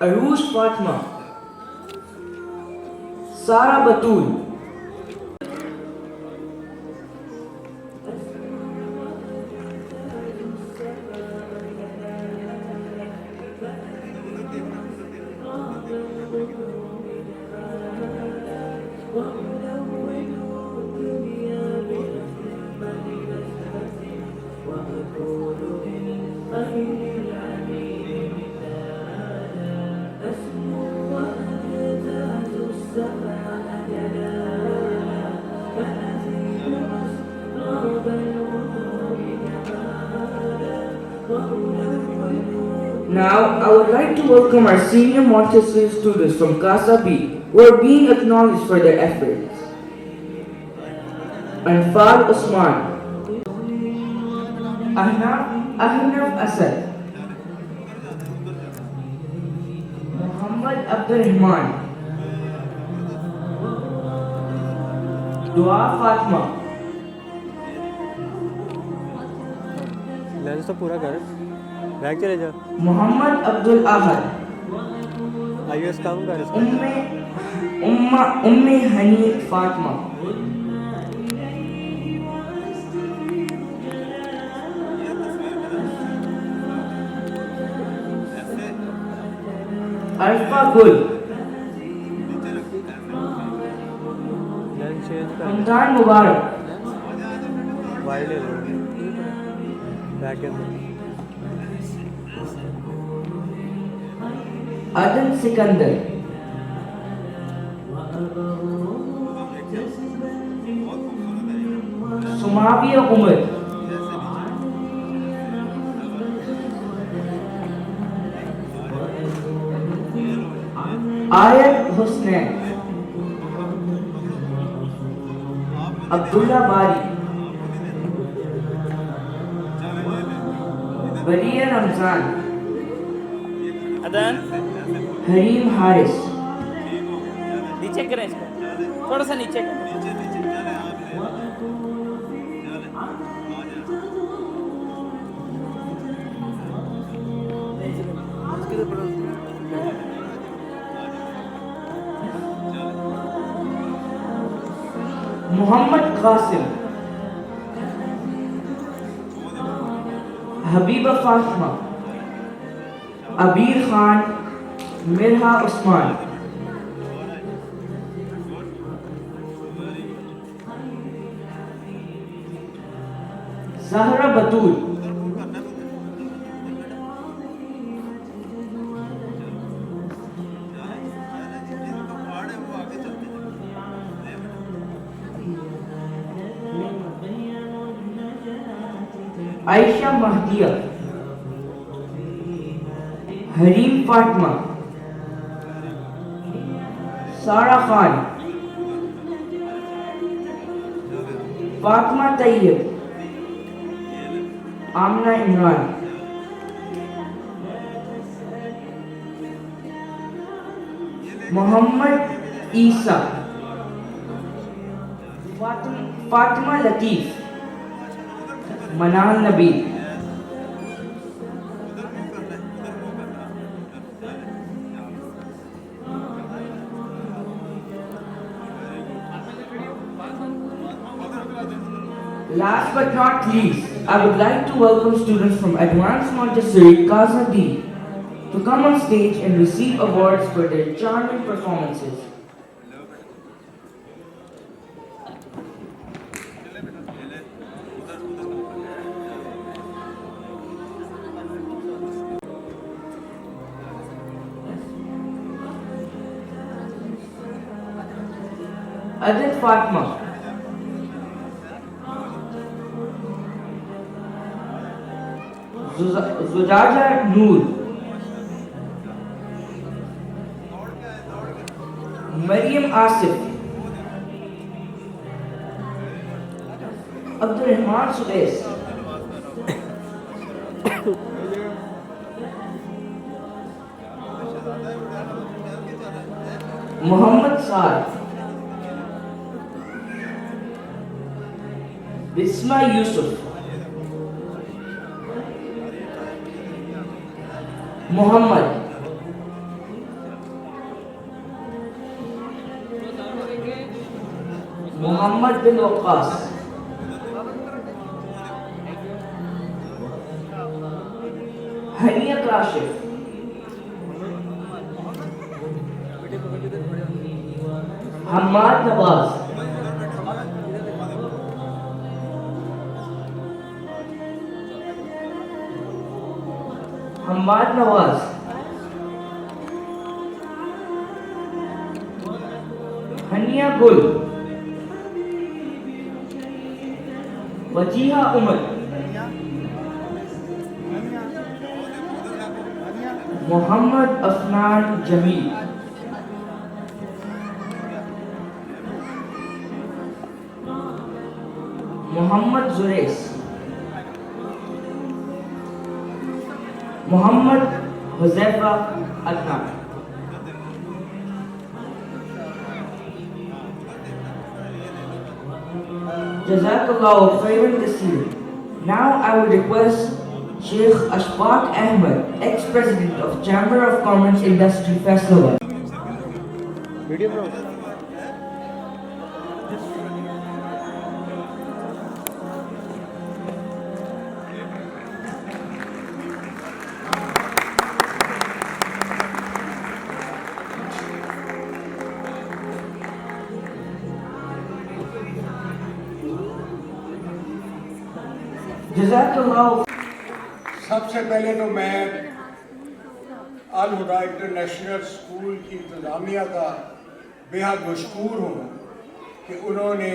Arush Fatma. Sara Batul. Now, I would like to welcome our senior Montessori students from Casa B, who are being acknowledged for their efforts. Anfal Osman, Ahnaf Asad, Muhammad Abdurrahman, Dua Fatma, lunch तो पूरा कर bag चले जा Muhammad Abdul Ahad, IAS काम कर इसका Umme Hani Fatma, Arfa Gul, lunch change कर Ramzan Mubarak, wide ले लो बैग के अंदर Adan Sikandar, Sumavia Umar, Ayat Husnain, Abdullah Bari, Bariya Ramzan, अदन Harim Haris, नीचे करें इसको थोड़ा सा नीचे करें Muhammad Qasim, Habiba Fatima, Abir Khan, Mirha Usman, Zahra Batul, Aisha Mahdiya, Harim Fatma, Sara Khan, Fatma Tayyib, Amna Imran, Muhammad Isa, Fatima Latif, Manal Nabi, Last but not least, I would like to welcome students from Advanced Montessori Casa D to come on stage and receive awards for their charming performances. Adit Fatma, Zujaja Noor, Maryam Asif, Abdurrahman Sudais, Muhammad Saad, Bisma Yusuf, Muhammad, Muhammad bin Waqqas, Hania Kashif, Hamad Nawaz. Hamad Nawaz. Hania Gul. Wajiha Umar. Muhammad Afnan Jamil. Muhammad Zurais. Muhammad Huzaifa Adnan. Jazakallahu khairan kaseer. Now I would request Sheikh Ashfaq Ahmed, ex-president of Chamber of Commerce Industry Festival. Jazakallahu. सबसे पहले तो मैं अल हुदा international school की इंतज़ामिया का बेहद मशकूर हूँ कि उन्होंने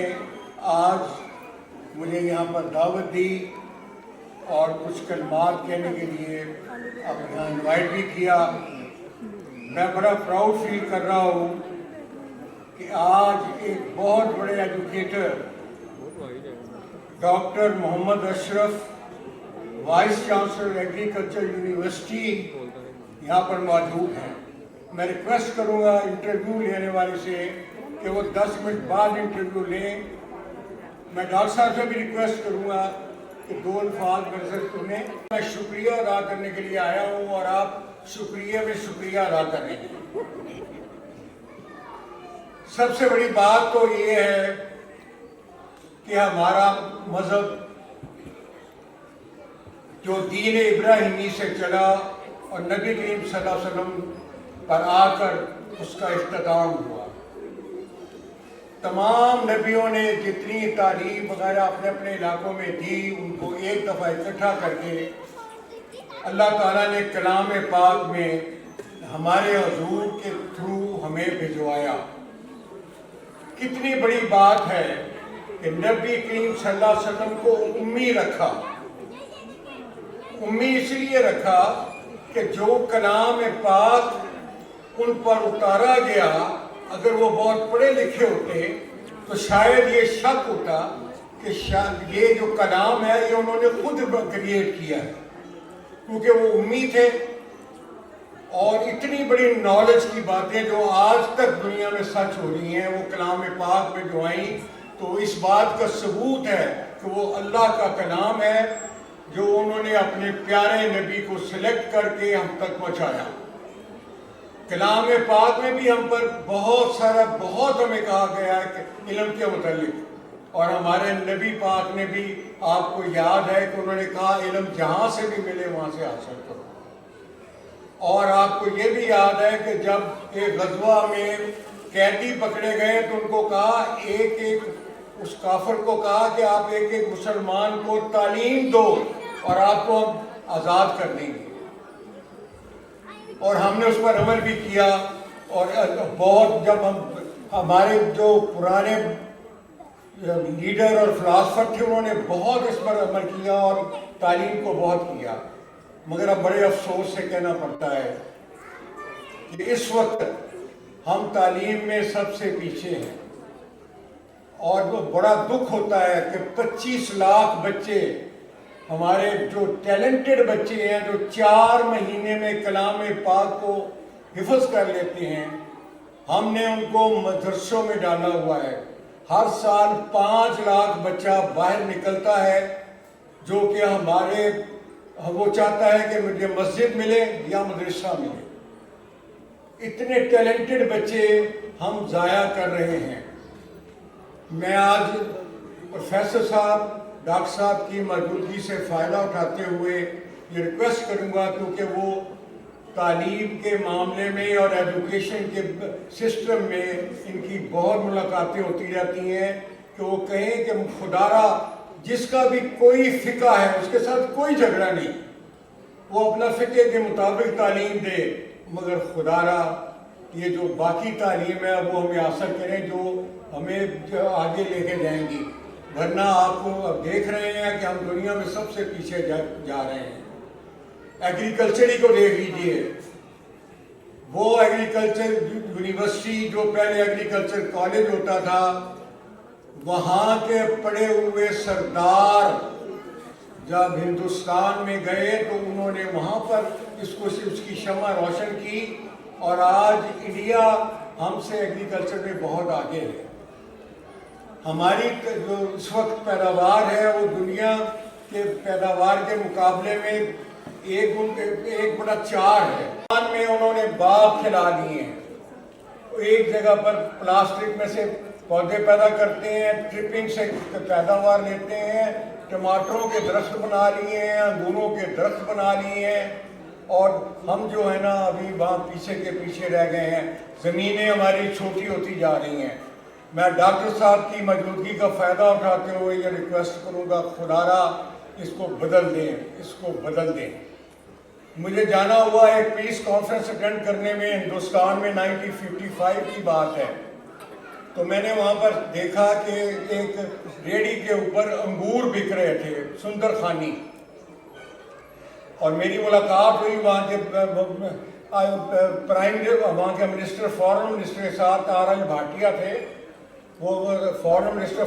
आज मुझे यहाँ पर दावत दी और कुछ कलमात कहने के लिए अब यहाँ इनवाइट भी किया। मैं बड़ा प्राउड फील कर रहा हूँ कि आज एक बहुत बड़े educator doctor Mohammad Ashraf, vice chancellor agriculture university यहाँ पर मौजूद हैं। मैं रिक्वेस्ट करूँगा इंटरव्यू लेने वाले से कि वो 10 मिनट बाद इंटरव्यू लें। मैं डॉक्टर साहब से भी रिक्वेस्ट करूँगा कि 2 अल्फाज मेरे से सुनें। मैं शुक्रिया अदा करने के लिए आया हूँ और आप शुक्रिया में शुक्रिया अदा कर रहे हैं। सबसे बड़ी बात तो ये है कि हमारा मज़हब जो दीन इब्राहिमी से चला और नबी करीम सल्लल्लाहु अलैहि वसल्लम पर आकर उसका इख्तिताम हुआ। तमाम नबियों ने जितनी तालीम वगैरह अपने अपने इलाकों में दी, उनको एक दफ़ा इकट्ठा करके अल्लाह ताला ने कलाम पाक में हमारे हुजूर के थ्रू हमें भिजवाया। कितनी बड़ी बात है कि नबी करीम सल्लल्लाहु अलैहि वसल्लम को उम्मी रखा। उम्मी इसलिए रखा कि जो कलाम पाक उन पर उतारा गया, अगर वो बहुत पढ़े लिखे होते तो शायद ये शक होता कि शायद ये जो कलाम है ये उन्होंने खुद क्रिएट किया है, क्योंकि वो उम्मी थे। और इतनी बड़ी नॉलेज की बातें जो आज तक दुनिया में सच हो रही हैं वो कलाम पाक में जो आई, तो इस बात का सबूत है कि वो अल्लाह का कलाम है जो उन्होंने अपने प्यारे नबी को सिलेक्ट करके हम तक पहुँचाया। कलाम पाक में भी हम पर बहुत हमें कहा गया है कि इल्म के मुतालिक, और हमारे नबी पाक ने भी, आपको याद है कि उन्होंने कहा इल्म जहाँ से भी मिले वहाँ से हासिल करो। और आपको ये भी याद है कि जब एक गज़वा में कैदी पकड़े गए तो उनको कहा, एक उस काफिर को कहा कि आप एक मुसलमान को तालीम दो और आपको हम आज़ाद कर देंगे। और हमने उस पर अमल भी किया। और बहुत जब हमारे जो पुराने लीडर और फिलासफर थे उन्होंने बहुत इस पर अमल किया और तालीम को बहुत किया, मगर अब बड़े अफसोस से कहना पड़ता है कि इस वक्त हम तालीम में सबसे पीछे हैं। और वो बड़ा दुख होता है कि 25 लाख बच्चे, हमारे जो टैलेंटेड बच्चे हैं, जो 4 महीने में कलाम पाक को हिफ्ज़ कर लेते हैं, हमने उनको मदरसों में डाला हुआ है। हर साल 5 लाख बच्चा बाहर निकलता है जो कि वो चाहता है कि मुझे मस्जिद मिले या मदरसा मिले। इतने टैलेंटेड बच्चे हम ज़ाया कर रहे हैं। मैं आज प्रोफेसर साहब, डॉक्टर साहब की मौजूदगी से फ़ायदा उठाते हुए ये रिक्वेस्ट करूँगा, क्योंकि वो تعلیم کے معاملے میں اور ایجوکیشن کے سسٹم میں ان کی بہت ملاقاتیں ہوتی رہتی ہیں کہ وہ کہیں کہ خدا را جس کا بھی کوئی فقہ ہے اس کے ساتھ کوئی جھگڑا نہیں، وہ اپنا فقہ کے مطابق تعلیم دے، مگر خدا را یہ جو باقی تعلیم ہے وہ ہمیں حاصل کریں جو ہمیں آگے لے کے جائیں گی، ورنہ آپ کو اب دیکھ رہے ہیں کہ ہم دنیا میں سب سے پیچھے جا رہے ہیں۔ ایگریکلچر ہی کو دیکھ لیجئے، وہ ایگریکلچر یونیورسٹی جو پہلے ایگریکلچر کالج ہوتا تھا، وہاں کے پڑے ہوئے سردار جب ہندوستان میں گئے تو انہوں نے وہاں پر اس کی شمع روشن کی، اور آج انڈیا ہم سے ایگریکلچر میں بہت آگے ہے۔ ہماری جو اس وقت پیداوار ہے وہ دنیا کے پیداوار کے مقابلے میں 1/4 ہے۔ میں انہوں نے باغ کھلا دیے ہیں، ایک جگہ پر پلاسٹک میں سے پودے پیدا کرتے ہیں، ٹرپنگ سے پیداوار لیتے ہیں، ٹماٹروں کے درخت بنا لیے ہیں، انگوروں کے درخت بنا لیے ہیں، اور ہم جو ہے نا ابھی وہاں پیچھے کے پیچھے رہ گئے ہیں، زمینیں ہماری چھوٹی ہوتی جا رہی ہیں۔ میں ڈاکٹر صاحب کی موجودگی کا فائدہ اٹھاتے ہوئے یہ ریکویسٹ کروں گا، خدا را اس کو بدل دیں، اس کو بدل دیں۔ مجھے جانا ہوا ایک پیس کانفرنس اٹینڈ کرنے میں ہندوستان میں 1955 کی بات ہے، تو میں نے وہاں پر دیکھا کہ ایک ریڑھی کے اوپر انگور بک رہے تھے، سندر خانی، اور میری ملاقات ہوئی وہاں کے وہاں کے منسٹر فارن منسٹر کے ساتھ آر.ایل. بھاٹیا تھے، وہ فارن منسٹر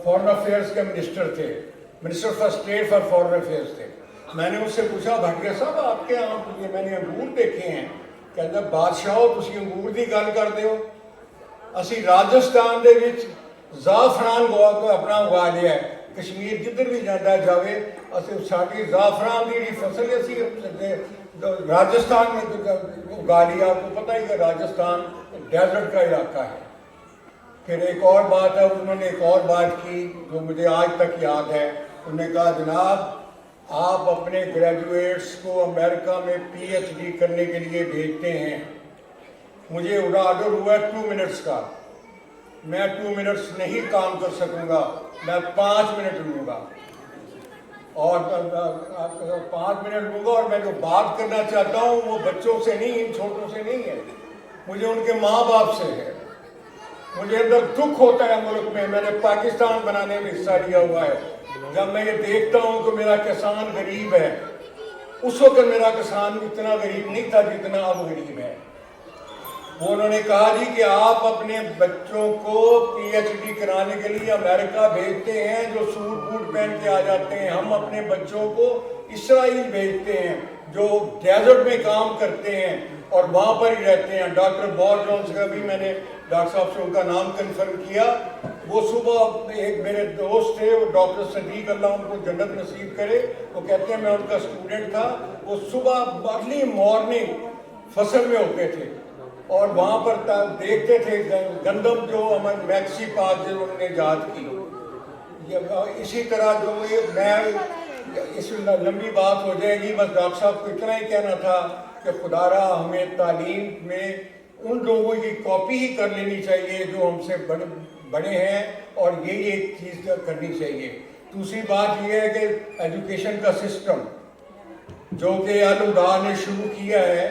فارن افیئرس کے منسٹر تھے، minister for state for foreign affairs تھے۔ میں نے ان سے پوچھا، بھاٹیا صاحب آپ کے یہاں یہ میں نے انگور دیکھے ہیں، کہتا بادشاہو تسی انگور دی گل کردے ہو، اسی راجستھان دے وچ زعفران اپنا اگا لیا ہے، کشمیر جدھر بھی جاتا جاوے اسی ساری زعفران دی فصل اسی راجستھان میں اگا لیا۔ آپ کو پتہ ہی کہ راجستھان ڈیزرٹ کا علاقہ ہے۔ پھر ایک اور بات ہے، انہوں نے ایک اور بات کی جو مجھے آج تک یاد ہے، انہوں نے کہا جناب آپ اپنے گریجویٹس کو امریکہ میں PhD کرنے کے لیے بھیجتے ہیں، مجھے آرڈر ہوا ہے 2 منٹس کا، میں 2 منٹس نہیں کام کر سکوں گا، میں 5 منٹ لوں گا، اور 5 منٹ لوں گا، اور میں جو بات کرنا چاہتا ہوں وہ بچوں سے نہیں، ان چھوٹوں سے نہیں ہے، مجھے ان کے ماں باپ سے ہے۔ مجھے اندر دکھ ہوتا ہے ملک میں نے پاکستان بنانے میں حصہ لیا ہوا ہے، جب میں یہ دیکھتا ہوں کہ میرا کسان غریب ہے، اس وقت میرا کسان اتنا غریب نہیں تھا جتنا اب غریب ہے۔ وہ انہوں نے کہا جی کہ آپ اپنے بچوں کو PhD کرانے کے لیے امریکہ بھیجتے ہیں جو سوٹ بوٹ پہن کے آ جاتے ہیں، ہم اپنے بچوں کو اسرائیل بھیجتے ہیں جو ڈیزرٹ میں کام کرتے ہیں اور وہاں پر ہی رہتے ہیں۔ ڈاکٹر بال جونز کا بھی میں نے ڈاکٹر صاحب سے ان کا نام کنفرم کیا، وہ صبح ایک میرے دوست تھے، وہ ڈاکٹر صدیق، اللہ ان کو جنت نصیب کرے، وہ کہتے ہیں میں ان کا اسٹوڈنٹ تھا، وہ صبح ارلی مارننگ فصل میں ہوتے تھے اور وہاں پر دیکھتے تھے گندم جو ہمیں میکسی پاک جو انہوں نے ایجاد کی۔ اسی طرح جو میں اس لمبی بات ہو جائے گی، بس ڈاکٹر صاحب کو اتنا ہی کہنا تھا کہ خدا را ہمیں تعلیم میں ان لوگوں کی کاپی ہی کر لینی چاہیے جو ہم سے بڑے ہیں، اور یہی ایک چیز کرنی چاہیے۔ دوسری بات یہ ہے کہ ایجوکیشن کا سسٹم جو کہ الہدا نے شروع کیا ہے،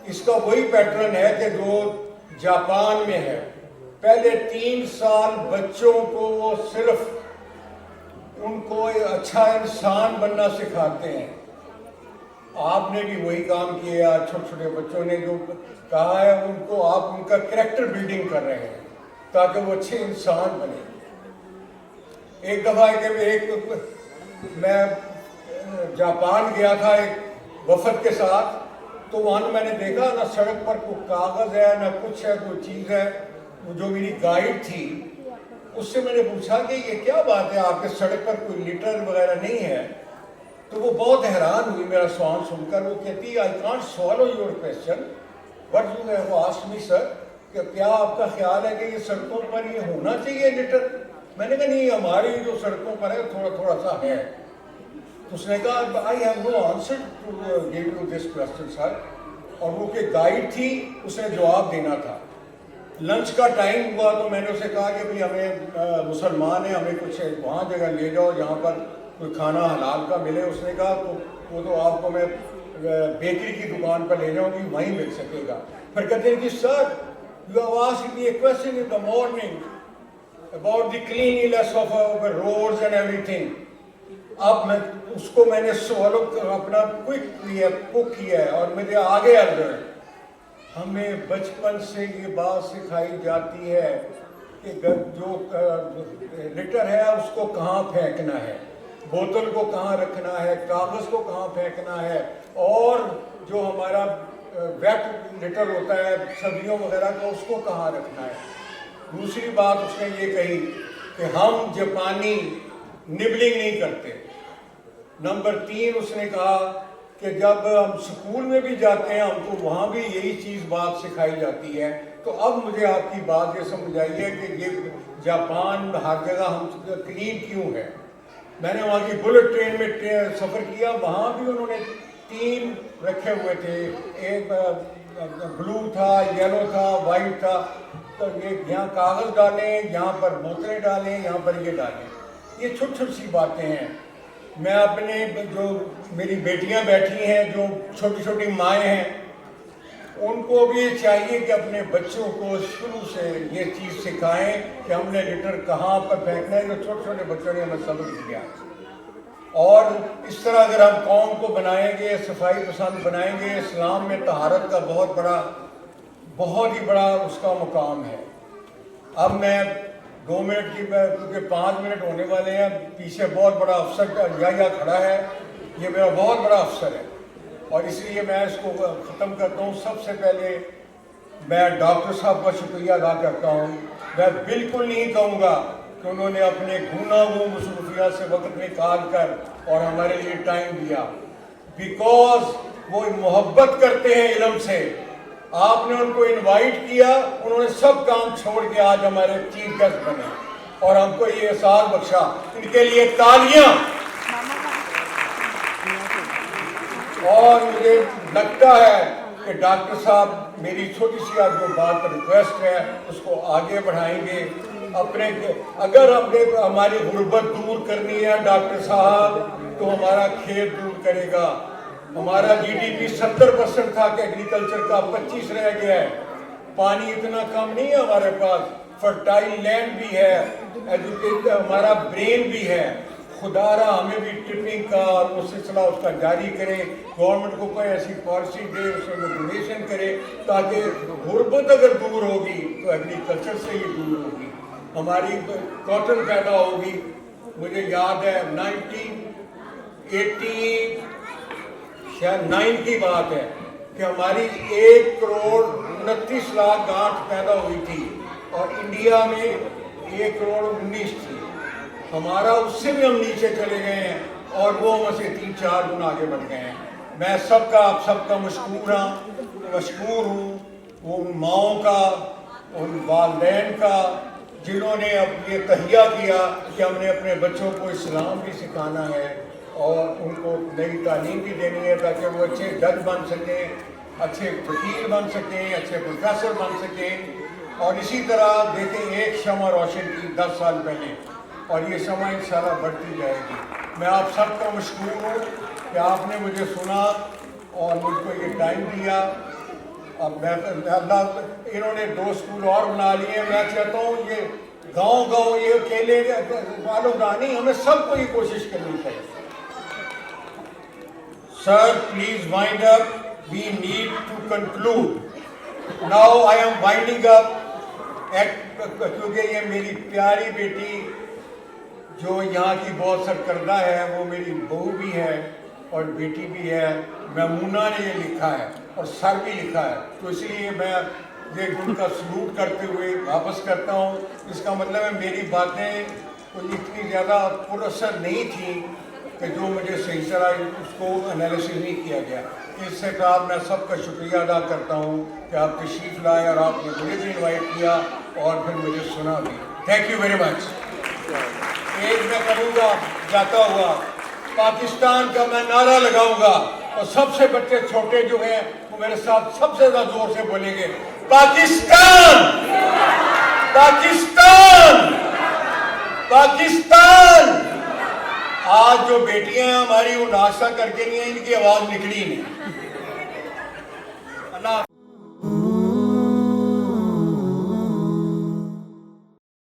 اس کا وہی پیٹرن ہے کہ جو جاپان میں ہے۔ پہلے 3 سال بچوں کو وہ صرف ان کو اچھا انسان بننا سکھاتے ہیں، آپ نے بھی وہی کام کیا، چھوٹے چھوٹے بچوں نے جو کہا ہے ان کو آپ ان کا کریکٹر بلڈنگ کر رہے ہیں تاکہ وہ اچھے انسان بنے۔ ایک دفعہ میں جاپان گیا تھا ایک وفد کے ساتھ، تو وہاں میں نے دیکھا نہ سڑک پر کوئی کاغذ ہے نہ کچھ ہے، کوئی چیز ہے۔ جو میری گائیڈ تھی اس سے میں نے پوچھا کہ یہ کیا بات ہے، آپ کے سڑک پر کوئی لیٹر وغیرہ نہیں ہے؟ تو وہ بہت حیران ہوئی میرا سوال سن کر، وہ کہتی I can't swallow your question, what you have asked me sir، کہ کیا آپ کا خیال ہے کہ یہ سڑکوں پر یہ ہونا چاہیے لیٹر؟ میں نے کہا نہیں، ہماری جو سڑکوں پر ہے تھوڑا تھوڑا سا ہے۔ تو اس نے کہا I have no answer to give you this question sir. اور وہ کہ گائیڈ تھی, اس نے جواب دینا تھا. لنچ کا ٹائم ہوا تو میں نے اسے کہا کہ بھائی ہمیں مسلمان ہیں, ہمیں کچھ وہاں جگہ لے جاؤ جہاں پر کوئی کھانا حلال کا ملے. اس نے کہا تو وہ تو آپ کو میں بیکری کی دکان پر لے جاؤں گی, وہیں مل سکے گا. پھر کہتے ہیں کہ sir you have asked me a question in the morning about the cleanliness of our roads and ایوری تھنگ. اب میں اس کو میں نے سوالو اپنا کوک کیا ہے اور مجھے آگے اندر ہمیں بچپن سے یہ بات سکھائی جاتی ہے کہ جو لٹر ہے اس کو کہاں پھینکنا ہے, بوتل کو کہاں رکھنا ہے, کاغذ کو کہاں پھینکنا ہے, اور جو ہمارا ویٹ لٹر ہوتا ہے سبزیوں وغیرہ کا اس کو کہاں رکھنا ہے. دوسری بات اس نے یہ کہی کہ ہم جاپانی نبلنگ نہیں کرتے. نمبر 3 اس نے کہا کہ جب ہم اسکول میں بھی جاتے ہیں ہم کو وہاں بھی یہی چیز بات سکھائی جاتی ہے. تو اب مجھے آپ کی بات یہ سمجھ آئی ہے کہ یہ جاپان ہر جگہ ہم کلین کیوں ہے. میں نے وہاں کی بلٹ ٹرین میں سفر کیا, وہاں بھی انہوں نے 3 رکھے ہوئے تھے, ایک بلو تھا, یلو تھا, وائٹ تھا. تو یہ یہاں کاغذ ڈالیں, یہاں پر بوتلیں ڈالیں, یہاں پر یہ ڈالیں. یہ چھوٹی چھوٹی سی باتیں ہیں. میں اپنے جو میری بیٹیاں بیٹھی ہیں جو چھوٹی چھوٹی مائیں ہیں ان کو بھی چاہیے کہ اپنے بچوں کو شروع سے یہ چیز سکھائیں کہ ہم نے لٹر کہاں پر پھینکنا ہے. جو چھوٹے چھوٹے بچوں نے ہمیں سبق دیا. اور اس طرح اگر ہم قوم کو بنائیں گے, صفائی پسند بنائیں گے, اسلام میں طہارت کا بہت ہی بڑا اس کا مقام ہے. اب میں 2 منٹ کی, کیونکہ 5 منٹ ہونے والے ہیں, پیچھے بہت بڑا افسر یا کھڑا ہے, یہ میرا بہت بڑا افسر ہے اور اس لیے میں اس کو ختم کرتا ہوں. سب سے پہلے میں ڈاکٹر صاحب کا شکریہ ادا کرتا ہوں. میں بالکل نہیں کہوں گا کہ انہوں نے اپنے گناہوں مصروفیات سے وقت نکال کر اور ہمارے لیے ٹائم دیا, بیکاز وہ محبت کرتے ہیں علم سے. آپ نے ان کو انوائٹ کیا, انہوں نے سب کام چھوڑ کے آج ہمارے چیف گیسٹ بنے اور ہم کو یہ احساس بخشا. ان کے لیے تالیاں. اور مجھے لگتا ہے کہ ڈاکٹر صاحب میری چھوٹی سی آج جو بات ریکویسٹ ہے اس کو آگے بڑھائیں گے. اگر ہماری غربت دور کرنی ہے ڈاکٹر صاحب تو ہمارا کھیت دور کرے گا. ہمارا جی ڈی پی 70% تھا کہ ایگریکلچر کا 25 رہ گیا ہے. پانی اتنا کم نہیں ہے ہمارے پاس, فرٹائل لینڈ بھی ہے, ہمارا برین بھی ہے. خدا را ہمیں بھی ٹرپنگ کا اور وہ سلسلہ اس کا جاری کرے. گورنمنٹ کو کوئی ایسی پالیسی دے, اس میں ڈونیشن کرے تاکہ غربت اگر دور ہوگی تو ایگریکلچر سے ہی دور ہوگی. ہماری کاٹن پیدا ہوگی. مجھے یاد ہے 1989 کی بات ہے کہ ہماری 1 کروڑ 29 لاکھ گانٹھ پیدا ہوئی تھی اور انڈیا میں 1 کروڑ 19 تھی. ہمارا اس سے بھی ہم نیچے چلے گئے ہیں اور وہ ہم سے 3-4 گنا آگے بڑھ گئے ہیں. میں آپ سب کا مشکور ہوں ان ماؤں کا, ان والدین کا جنہوں نے اب یہ تہیہ کیا کہ ہم نے اپنے بچوں کو اسلام بھی سکھانا ہے اور ان کو نئی تعلیم بھی دینی ہے تاکہ وہ اچھے جج بن سکیں, اچھے وکیل بن سکیں, اچھے پروفیسر بن سکیں. اور اسی طرح دیکھیں ایک شمع روشن کی 10 سال پہلے اور یہ شمع انشاءاللہ بڑھتی جائے گی. میں آپ سب کا مشکور ہوں کہ آپ نے مجھے سنا اور مجھ کو یہ ٹائم دیا. اب میں اللہ انہوں نے 2 اسکول اور بنا لیے. میں چاہتا ہوں یہ گاؤں یہ اکیلے والوں کا نہیں, ہمیں سب کو یہ کوشش کرنی چاہیے. Sir please wind up, we need to conclude. Now I am winding up کیونکہ یہ میری پیاری بیٹی جو یہاں کی بہت سرکردہ ہے, وہ میری بہو بھی ہے اور بیٹی بھی ہے. میمونہ نے یہ لکھا ہے اور سر بھی لکھا ہے, تو اس لیے میں یہ ان کا سلوٹ کرتے ہوئے واپس کرتا ہوں. اس کا مطلب ہے میری باتیں کوئی اتنی زیادہ پر اثر نہیں تھیں کہ جو مجھے صحیح طرح اس کو انالیسس نہیں کیا گیا. اس سے بعد میں سب کا شکریہ ادا کرتا ہوں کہ آپ تشریف لائے اور آپ نے مجھے بھی انوائٹ کیا اور پھر مجھے سنا بھی. Thank you very much. ایک میں کروں گا جاتا ہوا پاکستان کا میں نعرہ لگاؤں گا اور سب سے بچے چھوٹے جو ہیں وہ میرے ساتھ سب سے زیادہ زور سے بولیں گے پاکستان پاکستان پاکستان. آج جو بیٹیاں ہیں ہماری وہ ناشتہ کر کے نہیں ہیں, ان کی آواز نکلی نہیں.